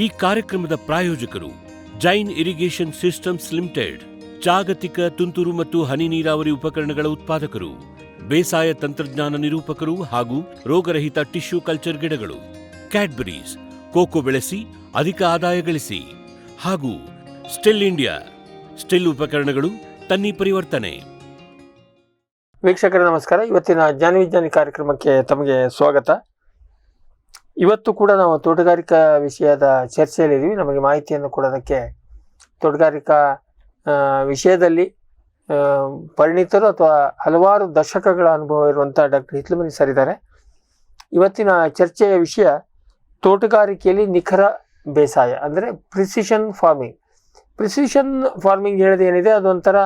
ಈ ಕಾರ್ಯಕ್ರಮದ ಪ್ರಾಯೋಜಕರು ಜೈನ್ ಇರಿಗೇಷನ್ ಸಿಸ್ಟಮ್ಸ್ ಲಿಮಿಟೆಡ್, ಜಾಗತಿಕ ತುಂತುರು ಮತ್ತು ಹನಿ ನೀರಾವರಿ ಉಪಕರಣಗಳ ಉತ್ಪಾದಕರು, ಬೇಸಾಯ ತಂತ್ರಜ್ಞಾನ ನಿರೂಪಕರು ಹಾಗೂ ರೋಗರಹಿತ ಟಿಶ್ಯೂ ಕಲ್ಚರ್ ಗಿಡಗಳು, ಕ್ಯಾಡ್ಬರೀಸ್, ಕೋಕೋ ಬೆಳೆಸಿ ಅಧಿಕ ಆದಾಯ ಗಳಿಸಿ, ಹಾಗೂ ಸ್ಟಿಲ್ ಇಂಡಿಯಾ, ಸ್ಟಿಲ್ ಉಪಕರಣಗಳು ತನ್ನಿ ಪರಿವರ್ತನೆ. ವೀಕ್ಷಕರೇ ನಮಸ್ಕಾರ. ಇವತ್ತಿನ ಜ್ಞಾನ ವಿಜ್ಞಾನಿ ಕಾರ್ಯಕ್ರಮಕ್ಕೆ ತಮಗೆ ಸ್ವಾಗತ. ಇವತ್ತು ಕೂಡ ನಾವು ತೋಟಗಾರಿಕಾ ವಿಷಯದ ಚರ್ಚೆಯಲ್ಲಿದ್ದೀವಿ. ನಮಗೆ ಮಾಹಿತಿಯನ್ನು ಕೊಡೋದಕ್ಕೆ ತೋಟಗಾರಿಕಾ ವಿಷಯದಲ್ಲಿ ಪರಿಣಿತರು ಅಥವಾ ಹಲವಾರು ದಶಕಗಳ ಅನುಭವ ಇರುವಂಥ ಡಾಕ್ಟರ್ ಹಿತ್ಲುಮನಿ ಸರ್ ಇದ್ದಾರೆ. ಇವತ್ತಿನ ಚರ್ಚೆಯ ವಿಷಯ ತೋಟಗಾರಿಕೆಯಲ್ಲಿ ನಿಖರ ಬೇಸಾಯ, ಅಂದರೆ ಪ್ರಿಸಿಷನ್ ಫಾರ್ಮಿಂಗ್. ಪ್ರಿಸಿಷನ್ ಫಾರ್ಮಿಂಗ್ ಹೇಳೋದು ಏನಿದೆ, ಅದೊಂಥರ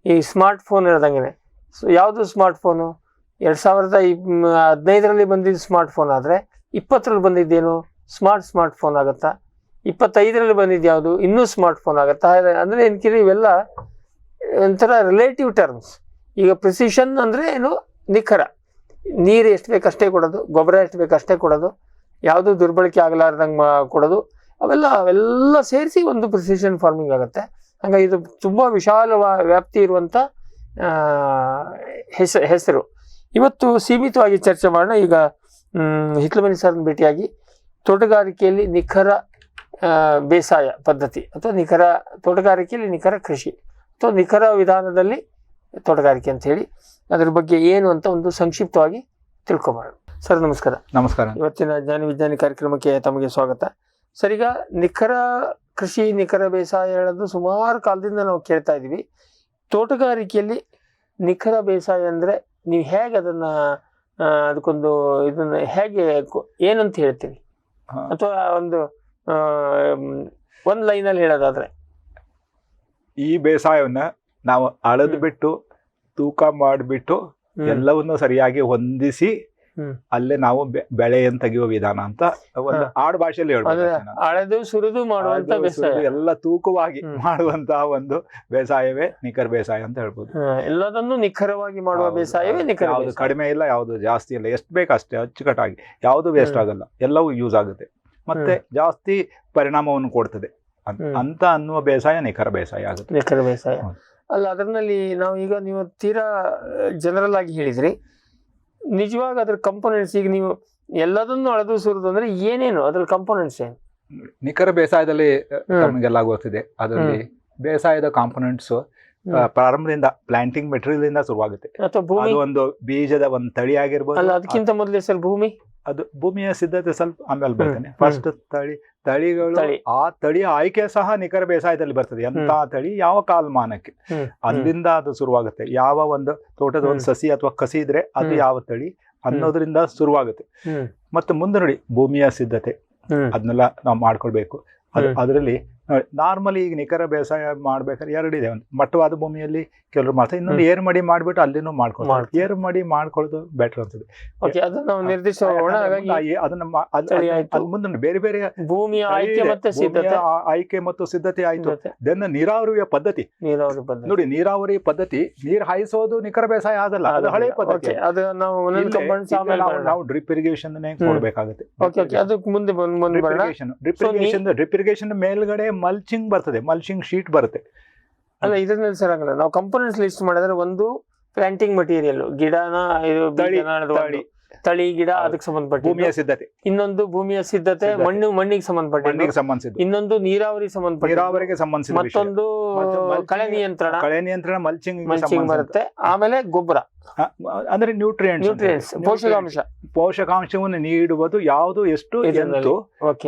ಈ ಸ್ಮಾರ್ಟ್ ಫೋನ್ ಇರೋದಂಗೆ. ಸೊ ಯಾವುದು ಸ್ಮಾರ್ಟ್ ಫೋನು? 2015ರಲ್ಲಿ ಬಂದಿದ್ದು ಸ್ಮಾರ್ಟ್ ಫೋನ್ ಆದರೆ 20ರಲ್ಲಿ ಬಂದಿದ್ದೇನು ಸ್ಮಾರ್ಟ್ ಫೋನ್ ಆಗುತ್ತಾ? 25ರಲ್ಲಿ ಬಂದಿದ್ದು ಯಾವುದು ಇನ್ನೂ ಸ್ಮಾರ್ಟ್ ಫೋನ್ ಆಗುತ್ತಾ? ಅಂದರೆ ಏನಕ್ಕಿದೆ, ಇವೆಲ್ಲ ಒಂಥರ ರಿಲೇಟಿವ್ ಟರ್ಮ್ಸ್. ಈಗ ಪ್ರಿಸಿಷನ್ ಅಂದರೆ ಏನು? ನಿಖರ. ನೀರು ಎಷ್ಟು ಬೇಕಷ್ಟೇ ಕೊಡೋದು, ಗೊಬ್ಬರ ಎಷ್ಟು ಬೇಕಷ್ಟೇ ಕೊಡೋದು, ಯಾವುದು ದುರ್ಬಳಕೆ ಆಗಲಾರ್ದಂಗೆ ಕೊಡೋದು, ಅವೆಲ್ಲ ಸೇರಿಸಿ ಒಂದು ಪ್ರಿಸಿಷನ್ ಫಾರ್ಮಿಂಗ್ ಆಗುತ್ತೆ. ಹಾಗಾಗಿ ಇದು ತುಂಬ ವಿಶಾಲ ವ್ಯಾಪ್ತಿ ಇರುವಂಥ ಹೆಸರು. ಇವತ್ತು ಸೀಮಿತವಾಗಿ ಚರ್ಚೆ ಮಾಡೋಣ. ಈಗ ಹಿತ್ಲುಮನಿ ಸರ್ನ ಭೇಟಿಯಾಗಿ ತೋಟಗಾರಿಕೆಯಲ್ಲಿ ನಿಖರ ಬೇಸಾಯ ಪದ್ಧತಿ ಅಥವಾ ತೋಟಗಾರಿಕೆಯಲ್ಲಿ ನಿಖರ ಕೃಷಿ ಅಥವಾ ನಿಖರ ವಿಧಾನದಲ್ಲಿ ತೋಟಗಾರಿಕೆ ಅಂತ ಹೇಳಿ ಅದ್ರ ಬಗ್ಗೆ ಏನು ಅಂತ ಒಂದು ಸಂಕ್ಷಿಪ್ತವಾಗಿ ತಿಳ್ಕೊಂಬರೋಣ. ಸರ್ ನಮಸ್ಕಾರ. ನಮಸ್ಕಾರ. ಇವತ್ತಿನ ಜ್ಞಾನ ವಿಜ್ಞಾನಿ ಕಾರ್ಯಕ್ರಮಕ್ಕೆ ತಮಗೆ ಸ್ವಾಗತ. ಸರ್, ಈಗ ನಿಖರ ಕೃಷಿ, ನಿಖರ ಬೇಸಾಯ ಹೇಳೋದು ಸುಮಾರು ಕಾಲದಿಂದ ನಾವು ಕೇಳ್ತಾ ಇದ್ದೀವಿ. ತೋಟಗಾರಿಕೆಯಲ್ಲಿ ನಿಖರ ಬೇಸಾಯ ಅಂದರೆ ನೀವು ಹೇಗೆ ಅದಕ್ಕೊಂದು ಇದನ್ನ ಹೇಗೆ ಏನಂತ ಹೇಳ್ತೀವಿ? ಅಥವಾ ಒಂದು ಲೈನಲ್ಲಿ ಹೇಳೋದಾದ್ರೆ, ಈ ಬೇಸಾಯವನ್ನ ನಾವು ಅಳದು ಬಿಟ್ಟು ತೂಕ ಮಾಡಿಬಿಟ್ಟು ಎಲ್ಲವನ್ನು ಸರಿಯಾಗಿ ಹೊಂದಿಸಿ ಅಲ್ಲೇ ನಾವು ಬೆಳೆಯನ್ನು ತೆಗೆಯುವ ವಿಧಾನ ಅಂತ ಒಂದು ಆಡು ಭಾಷೆಯಲ್ಲಿ ಹೇಳ್ಬೋದು. ಅಳೆದು ಸುರಿದು ಮಾಡುವಂತ ಬೇಸಾಯ, ಎಲ್ಲ ತೂಕವಾಗಿ ಮಾಡುವಂತಹ ಒಂದು ಬೇಸಾಯವೇ ನಿಖರ ಬೇಸಾಯ ಅಂತ ಹೇಳ್ಬೋದು. ಎಲ್ಲದನ್ನು ನಿಖರವಾಗಿ ಮಾಡುವ ಬೇಸಾಯವೇ ನಿಖರ. ಯಾವುದು ಕಡಿಮೆ ಇಲ್ಲ, ಯಾವುದು ಜಾಸ್ತಿ ಇಲ್ಲ, ಎಷ್ಟು ಬೇಕಷ್ಟೇ ಅಚ್ಚುಕಟ್ಟಾಗಿ, ಯಾವುದು ವೇಸ್ಟ್ ಆಗಲ್ಲ, ಎಲ್ಲವೂ ಯೂಸ್ ಆಗುತ್ತೆ, ಮತ್ತೆ ಜಾಸ್ತಿ ಪರಿಣಾಮವನ್ನು ಕೊಡ್ತದೆ ಅಂತ ಅನ್ನುವ ಬೇಸಾಯ ನಿಖರ ಬೇಸಾಯ ಆಗುತ್ತೆ. ನಿಖರ ಬೇಸಾಯ ಅಲ್ಲ. ಅದರಲ್ಲಿ ನಾವು ಈಗ ನೀವು ತೀರಾ ಜನರಲ್ ಆಗಿ ಹೇಳಿದ್ರಿ. ನಿಜವಾಗಿ ಅದ್ರ ಕಂಪೋನೆಂಟ್ಸ್, ಈಗ ನೀವು ಎಲ್ಲದನ್ನು ಅಳೆದು ಸುರಿದು ಅಂದ್ರೆ ಏನೇನು ಅದ್ರ ಕಂಪೋನೆಂಟ್ಸ್ ಏನು? ನಿಖರ ಬೇಸಾಯದಲ್ಲಿ ತಮಗೆಲ್ಲ ಗೊತ್ತಿದೆ. ಅದರಲ್ಲಿ ಬೇಸಾಯದ ಕಾಂಪೋನೆಂಟ್ಸ್ ಪ್ರಾರಂಭದಿಂದ ಪ್ಲಾಂಟಿಂಗ್ ಮೆಟೀರಿಯಲ್ ಇಂದ ಶುರುವಾಗುತ್ತೆ. ಅದು ಒಂದು ಬೀಜದ ಒಂದು ತಳಿ ಆಗಿರ್ಬೋದು. ಅಲ್ಲ, ಅದಕ್ಕಿಂತ ಮೊದಲೇ ಸರ್ ಅದು ಭೂಮಿಯ ಸಿದ್ಧತೆ ಸ್ವಲ್ಪ ಆಮೇಲೆ ಬರ್ತೇನೆ. ಫಸ್ಟ್ ತಳಿಗಳು, ಆ ತಳಿಯ ಆಯ್ಕೆ ಸಹ ನಿಖರ ಬೇಸಾಯದಲ್ಲಿ ಬರ್ತದೆ. ಎಂತ ತಳಿ, ಯಾವ ಕಾಲಮಾನಕ್ಕೆ, ಅಲ್ಲಿಂದ ಅದು ಶುರುವಾಗುತ್ತೆ. ಯಾವ ಒಂದು ತೋಟದ ಒಂದು ಸಸಿ ಅಥವಾ ಕಸಿ ಇದ್ರೆ ಅದು ಯಾವ ತಳಿ ಅನ್ನೋದ್ರಿಂದ ಶುರುವಾಗುತ್ತೆ. ಮತ್ತೆ ಮುಂದೆ ನೋಡಿ, ಭೂಮಿಯ ಸಿದ್ಧತೆ ಅದನ್ನೆಲ್ಲ ನಾವು ಮಾಡ್ಕೊಳ್ಬೇಕು. ಅದರಲ್ಲಿ ನಾರ್ಮಲಿ ಈಗ ನಿಖರ ಬೇಸಾಯ ಮಾಡ್ಬೇಕಾದ್ರೆ ಎರಡಿದೆ. ಒಂದು ಮಟ್ಟವಾದ ಭೂಮಿಯಲ್ಲಿ ಕೆಲವರು ಮಾಡ್ತಾರೆ, ಇನ್ನೊಂದು ಏರು ಮಡಿ ಮಾಡ್ಬಿಟ್ಟು ಅಲ್ಲಿನೂ ಮಾಡ್ಕೊಳ್ತಾರೆ. ಏರು ಮಡಿ ಮಾಡ್ಕೊಳ್ಳೋದು ಬೆಟರ್ ಅನ್ಸುತ್ತೆ. ಮುಂದೆ ಬೇರೆ ಬೇರೆ ಭೂಮಿಯ ಆಯ್ಕೆ ಮತ್ತು ಸಿದ್ಧತೆ ಆಯ್ತು. ದೆನ್ ನೀರಾವರಿಯ ಪದ್ಧತಿ ನೋಡಿ, ನೀರಾವರಿ ಪದ್ಧತಿ, ನೀರು ಹಾಯಿಸೋದು ನಿಖರ ಬೇಸಾಯ ಆಗಲ್ಲ, ಅದು ಹಳೆ ಪದ್ಧತಿ. ನಾವು ಡ್ರಿಪ್ ಇರಿಗೇಷನ್ ಕೊಡ್ಬೇಕಾಗುತ್ತೆ. ಡ್ರಿಪ್ ಇರಿಗೇಷನ್ ಮೇಲ್ಗಡೆ ಮಲ್ಚಿಂಗ್ ಬರ್ತದೆ, ಮಲ್ಚಿಂಗ್ ಶೀಟ್ ಬರುತ್ತೆ. ಅಲ್ಲ, ಇದರಲ್ಲಿ ಸರ್ ಆಗಲ್ಲ. ನಾವು ಕಂಪೋನೆಂಟ್ಸ್ ಲಿಸ್ಟ್ ಮಾಡಿದ್ರೆ ಒಂದು ಪ್ಲಾಂಟಿಂಗ್ ಮಟೀರಿಯಲ್, ಗಿಡನ ತಳಿ ಗಿಡ ಅದಕ್ಕೆ ಸಂಬಂಧಪಟ್ಟ ಭೂಮಿಯ ಸಿದ್ಧತೆ, ಇನ್ನೊಂದು ಭೂಮಿಯ ಸಿದ್ಧತೆ, ಮಣ್ಣಿಗೆ ಸಂಬಂಧಪಟ್ಟ, ಇನ್ನೊಂದು ನೀರಾವರಿಗೆ ಸಂಬಂಧಪಟ್ಟ, ಮತ್ತೊಂದು ಕಳೆ ನಿಯಂತ್ರಣ ಮಲ್ಚಿಂಗ್ ಬರುತ್ತೆ. ಆಮೇಲೆ ಗೊಬ್ಬರ ಅಂದ್ರೆ ನ್ಯೂಟ್ರಿಯೆಂಟ್ಸ್, ಪೋಷಕಾಂಶವನ್ನು ನೀಡುವುದು ಯಾವುದು, ಎಷ್ಟು,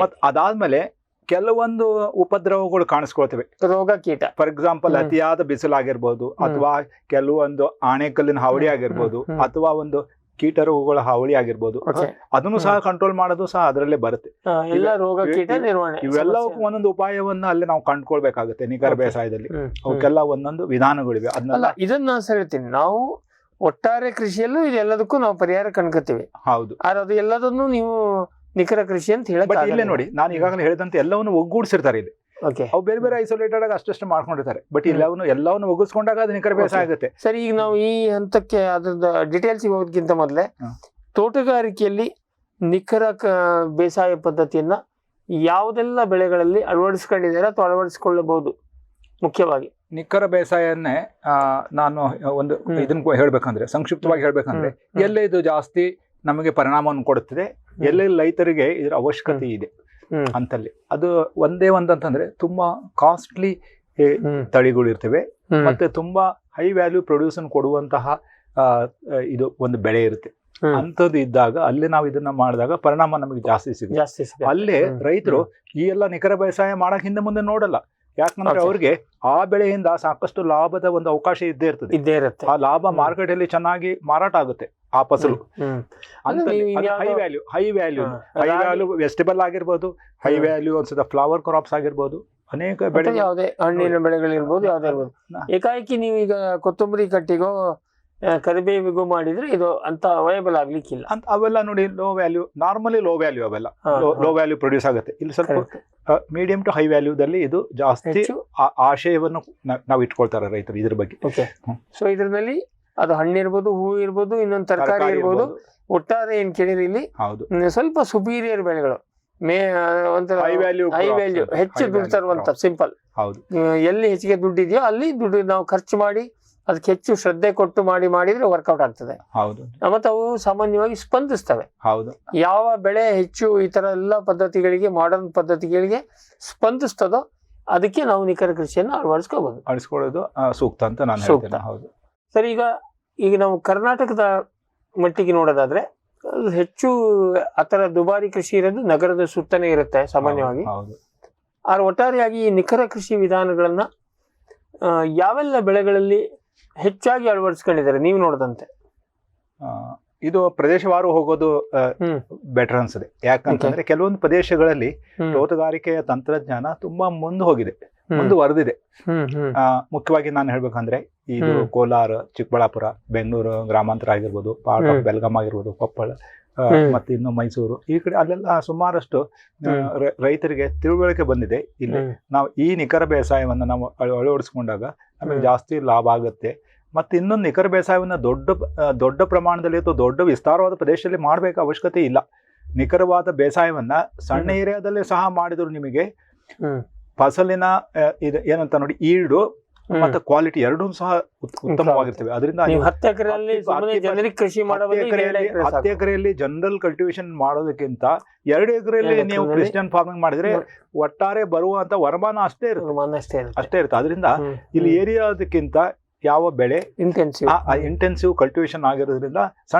ಮತ್ತು ಅದಾದ್ಮೇಲೆ ಕೆಲವೊಂದು ಉಪದ್ರವಗಳು ಕಾಣಿಸ್ಕೊಳ್ತವೆ, ರೋಗ ಕೀಟ. ಫಾರ್ ಎಕ್ಸಾಂಪಲ್, ಅತಿಯಾದ ಬಿಸಿಲಾಗಿರ್ಬೋದು, ಅಥವಾ ಕೆಲವೊಂದು ಆಣೆಕಲ್ಲಿನ ಹಾವಳಿ ಆಗಿರ್ಬೋದು, ಅಥವಾ ಒಂದು ಕೀಟ ರೋಗಗಳ ಹಾವಳಿ ಆಗಿರ್ಬೋದು, ಅದನ್ನು ಸಹ ಕಂಟ್ರೋಲ್ ಮಾಡೋದು ಸಹ ಅದರಲ್ಲೇ ಬರುತ್ತೆ. ರೋಗ ಕೀಟ ನಿರ್ವಹಣೆ ಇವೆಲ್ಲಕ್ಕೂ ಒಂದೊಂದು ಉಪಾಯವನ್ನ ಅಲ್ಲಿ ನಾವು ಕಂಡುಕೊಳ್ಬೇಕಾಗುತ್ತೆ ನಿಖರ ಬೇಸಾಯದಲ್ಲಿ. ಅವಕ್ಕೆಲ್ಲ ಒಂದೊಂದು ವಿಧಾನಗಳಿವೆ. ಅದನ್ನೆಲ್ಲ ಇದನ್ನ ಹೇಳ್ತೀನಿ. ನಾವು ಒಟ್ಟಾರೆ ಕೃಷಿಯಲ್ಲೂ ಇದೆಲ್ಲದಕ್ಕೂ ನಾವು ಪರಿಹಾರ ಕಂಡ್ಕೊತೀವಿ. ಹೌದು, ಅದು ಎಲ್ಲದನ್ನು ನೀವು ನಿಖರ ಕೃಷಿ ಅಂತ ಹೇಳಿ. ಬಟ್ ಇಲ್ಲೇ ನೋಡಿ, ನಾನು ಈಗಾಗಲೇ ಹೇಳಿದಂತೆ ಎಲ್ಲವನ್ನು ಒಗ್ಗೂಡಿಸಿರ್ತಾರೆ ಇಲ್ಲಿ. ಅವು ಬೇರೆ ಬೇರೆ ಐಸೋಲೇಟೆಡ್ ಆಗಿ ಅಷ್ಟು ಮಾಡ್ಕೊಂಡಿರ್ತಾರೆ. ಬಟ್ ಎಲ್ಲವನ್ನು ಒಗ್ಗಿಸ್ಕೊಂಡಾಗ ಅದು ನಿಖರ ಬೇಸಾಯ ಆಗುತ್ತೆ. ಸರಿ, ಈಗ ನಾವು ಈ ಹಂತಕ್ಕೆ ಅದ್ರದ್ದು ಡೀಟೇಲ್ಸ್ ಹೋಗೋದಕ್ಕಿಂತ ಮೊದಲೇ ತೋಟಗಾರಿಕೆಯಲ್ಲಿ ನಿಖರ ಬೇಸಾಯ ಪದ್ಧತಿಯನ್ನ ಯಾವುದೆಲ್ಲ ಬೆಳೆಗಳಲ್ಲಿ ಅಳವಡಿಸ್ಕೊಂಡಿದ್ದಾರೆ ಅಥವಾ ಅಳವಡಿಸಿಕೊಳ್ಳಬಹುದು? ಮುಖ್ಯವಾಗಿ ನಿಖರ ಬೇಸಾಯವನ್ನೇ ನಾನು ಒಂದು ಇದನ್ನ ಹೇಳ್ಬೇಕಂದ್ರೆ, ಸಂಕ್ಷಿಪ್ತವಾಗಿ ಹೇಳ್ಬೇಕಂದ್ರೆ, ಎಲ್ಲೇ ಇದು ಜಾಸ್ತಿ ನಮಗೆ ಪರಿಣಾಮವನ್ನು ಕೊಡುತ್ತದೆ, ಎಲ್ಲೆಲ್ಲಿ ರೈತರಿಗೆ ಇದರ ಅವಶ್ಯಕತೆ ಇದೆ ಅಂತಲ್ಲಿ, ಅದು ಒಂದೇ ಒಂದಂತಂದ್ರೆ ತುಂಬಾ ಕಾಸ್ಟ್ಲಿ ತಳಿಗಳು ಇರ್ತವೆ, ಮತ್ತೆ ತುಂಬಾ ಹೈ ವ್ಯಾಲ್ಯೂ ಪ್ರೊಡ್ಯೂಸ್ ಕೊಡುವಂತಹ ಇದು ಒಂದು ಬೆಳೆ ಇರುತ್ತೆ. ಅಂಥದ್ದು ಇದ್ದಾಗ ಅಲ್ಲಿ ನಾವು ಇದನ್ನ ಮಾಡಿದಾಗ ಪರಿಣಾಮ ನಮಗೆ ಜಾಸ್ತಿ ಸಿಗುತ್ತೆ. ಅಲ್ಲೇ ರೈತರು ಈ ಎಲ್ಲ ನಿಖರ ಬೇಸಾಯ ಮಾಡಕ್ ಹಿಂದೆ ಮುಂದೆ ನೋಡಲ್ಲ. ಯಾಕಂದ್ರೆ ಅವ್ರಿಗೆ ಆ ಬೆಳೆಯಿಂದ ಸಾಕಷ್ಟು ಲಾಭದ ಒಂದು ಅವಕಾಶ ಇದ್ದೇ ಇರುತ್ತೆ. ಆ ಲಾಭ ಮಾರ್ಕೆಟ್ ಅಲ್ಲಿ ಚೆನ್ನಾಗಿ ಮಾರಾಟ ಆಗುತ್ತೆ ಆ ಫಸಲು. ಹೈ ವ್ಯಾಲ್ಯೂ ವೆಜಿಟೇಬಲ್ ಆಗಿರ್ಬೋದು, ಹೈ ವ್ಯಾಲ್ಯೂ ಅನ್ಸುತ್ತೆ ಫ್ಲವರ್ ಕ್ರಾಪ್ಸ್ ಆಗಿರ್ಬೋದು, ಅನೇಕ ಬೆಳೆ, ಯಾವುದೇ ಹಣ್ಣಿನ ಬೆಳೆಗಳಿರ್ಬೋದು, ಯಾವ್ದೇ ಇರ್ಬೋದು. ಏಕಾಏಕಿ ನೀವು ಈಗ ಕೊತ್ತಂಬರಿ ಕಟ್ಟಿಗೋ ಕರಿಬೇವಿಗೂ ಮಾಡಿದ್ರೆ ಇದು ಅಂತ ಅವೈಲೇಬಲ್ ಆಗ್ಲಿಕ್ಕಿಲ್ಲ ಅಂತ. ಅವೆಲ್ಲ ನೋಡಿ low value, normally low value, ಅವೆಲ್ಲ ಲೋ ವ್ಯಾಲ್ಯೂ ಪ್ರೊಡ್ಯೂಸ್ ಆಗುತ್ತೆ. ಇಲ್ಲಿ ಸ್ವಲ್ಪ ಮೀಡಿಯಂ ಟು ಹೈ ವ್ಯಾಲ್ಯೂದಲ್ಲಿ ಇದು ಜಾಸ್ತಿ ಆಶಯವನ್ನು ನಾವು ಇಟ್ಕೊಳ್ತಾರೆ ರೈತರು ಇದ್ರ ಬಗ್ಗೆ. ಸೊ ಇದರಲ್ಲಿ ಅದು ಹಣ್ಣಿರ್ಬೋದು, ಹೂವು ಇರ್ಬೋದು, ಇನ್ನೊಂದು ತರಕಾರಿ ಇರ್ಬೋದು, ಒಟ್ಟಾರೆ ಏನ್ ಕೇಳಿರಿ ಇಲ್ಲಿ ಸ್ವಲ್ಪ ಸುಪೀರಿಯರ್ ಬೆಳೆಗಳು, ಒಂಥರ ಹೈ ವ್ಯಾಲ್ಯೂ, ಹೆಚ್ಚು ದುಡ್ಡು ತರುವಂತ, ಸಿಂಪಲ್. ಎಲ್ಲಿ ಹೆಚ್ಚಿಗೆ ದುಡ್ಡಿದೆಯೋ ಅಲ್ಲಿ ದುಡ್ಡು ನಾವು ಖರ್ಚು ಮಾಡಿ ಅದಕ್ಕೆ ಹೆಚ್ಚು ಶ್ರದ್ಧೆ ಕೊಟ್ಟು ಮಾಡಿದ್ರೆ ವರ್ಕೌಟ್ ಆಗ್ತದೆ. ಮತ್ತೆ ಅವು ಸಾಮಾನ್ಯವಾಗಿ ಸ್ಪಂದಿಸ್ತವೆ. ಯಾವ ಬೆಳೆ ಹೆಚ್ಚು ಈ ತರ ಎಲ್ಲ ಪದ್ಧತಿಗಳಿಗೆ, ಮಾಡರ್ನ್ ಪದ್ಧತಿಗಳಿಗೆ ಸ್ಪಂದಿಸ್ತದೋ ಅದಕ್ಕೆ ನಾವು ನಿಖರ ಕೃಷಿಯನ್ನು ಅಳವಡಿಸ್ಕೊಳ್ಳೋದು ಸೂಕ್ತ ಅಂತ ನಾನು ಹೇಳ್ತೇನೆ. ಸರ್, ಈಗ ನಾವು ಕರ್ನಾಟಕದ ಮಟ್ಟಿಗೆ ನೋಡೋದಾದ್ರೆ ಹೆಚ್ಚು ಆತರ ದುಬಾರಿ ಕೃಷಿ ಇರೋದು ನಗರದ ಸುತ್ತನೇ ಇರುತ್ತೆ ಸಾಮಾನ್ಯವಾಗಿ. ಆದ್ರೆ ಒಟ್ಟಾರೆಯಾಗಿ ಈ ನಿಖರ ಕೃಷಿ ವಿಧಾನಗಳನ್ನ ಯಾವೆಲ್ಲ ಬೆಳೆಗಳಲ್ಲಿ ಹೆಚ್ಚಾಗಿ ಅಳವಡಿಸ್ಕೊಂಡಿದ್ದಾರೆ ನೀವು ನೋಡದಂತೆ? ಇದು ಪ್ರದೇಶವಾರು ಹೋಗೋದು ಬೆಟರ್ ಅನ್ಸುತ್ತೆ. ಯಾಕಂತಂದ್ರೆ ಕೆಲವೊಂದು ಪ್ರದೇಶಗಳಲ್ಲಿ ತೋಟಗಾರಿಕೆಯ ತಂತ್ರಜ್ಞಾನ ತುಂಬಾ ಮುಂದುವರೆದಿದೆ. ಮುಖ್ಯವಾಗಿ ನಾನು ಹೇಳ್ಬೇಕಂದ್ರೆ ಇದು ಕೋಲಾರ, ಚಿಕ್ಕಬಳ್ಳಾಪುರ, ಬೆಂಗಳೂರು ಗ್ರಾಮಾಂತರ ಆಗಿರ್ಬೋದು, ಪಾರ್ಟ್ ಆಫ್ ಬೆಲ್ಗಾಂ ಆಗಿರ್ಬೋದು, ಕೊಪ್ಪಳ, ಮತ್ತೆ ಇನ್ನು ಮೈಸೂರು, ಈ ಕಡೆ ಅಲ್ಲೆಲ್ಲ ಸುಮಾರಷ್ಟು ರೈತರಿಗೆ ತಿಳುವಳಿಕೆ ಬಂದಿದೆ. ಇಲ್ಲಿ ನಾವು ಈ ನಿಖರ ಬೇಸಾಯವನ್ನ ನಾವು ಅಳವಡಿಸ್ಕೊಂಡಾಗ ನಮಗೆ ಜಾಸ್ತಿ ಲಾಭ ಆಗುತ್ತೆ. ಮತ್ತೆ ಇನ್ನೊಂದು ನಿಖರ ಬೇಸಾಯವನ್ನ ದೊಡ್ಡ ಪ್ರಮಾಣದಲ್ಲಿ ಅಥವಾ ದೊಡ್ಡ ವಿಸ್ತಾರವಾದ ಪ್ರದೇಶದಲ್ಲಿ ಮಾಡಬೇಕು ಅವಶ್ಯಕತೆ ಇಲ್ಲ. ನಿಖರವಾದ ಬೇಸಾಯವನ್ನ ಸಣ್ಣ ಏರಿಯಾದಲ್ಲೇ ಸಹ ಮಾಡಿದ್ರು ನಿಮಗೆ ಫಸಲಿನ ಏನಂತ ನೋಡಿ, ಈಲ್ಡು ಮತ್ತೆ ಕ್ವಾಲಿಟಿ ಎರಡೂ ಸಹ ಉತ್ತಮವಾಗಿರ್ತವೆ. ಅದರಿಂದ 10 ಎಕರೆಯಲ್ಲಿ ಜನರಲ್ ಕಲ್ಟಿವೇಶನ್ ಮಾಡೋದಕ್ಕಿಂತ 2 ಎಕರೆಯಲ್ಲಿ ನೀವು ಕ್ರಿಸ್ಟಿಯನ್ ಫಾರ್ಮಿಂಗ್ ಮಾಡಿದ್ರೆ ಒಟ್ಟಾರೆ ಬರುವಂತ ವರಮಾನ ಅಷ್ಟೇ ಇರುತ್ತೆ. ಅದರಿಂದ ಇಲ್ಲಿ ಏರಿಯಾದಕ್ಕಿಂತ ಯಾವ ಬೆಳೆ ಇಂಟೆನ್ಸಿವ್ ಕಲ್ಟಿವೇಶನ್ ಆಗಿರೋದ್ರಿಂದ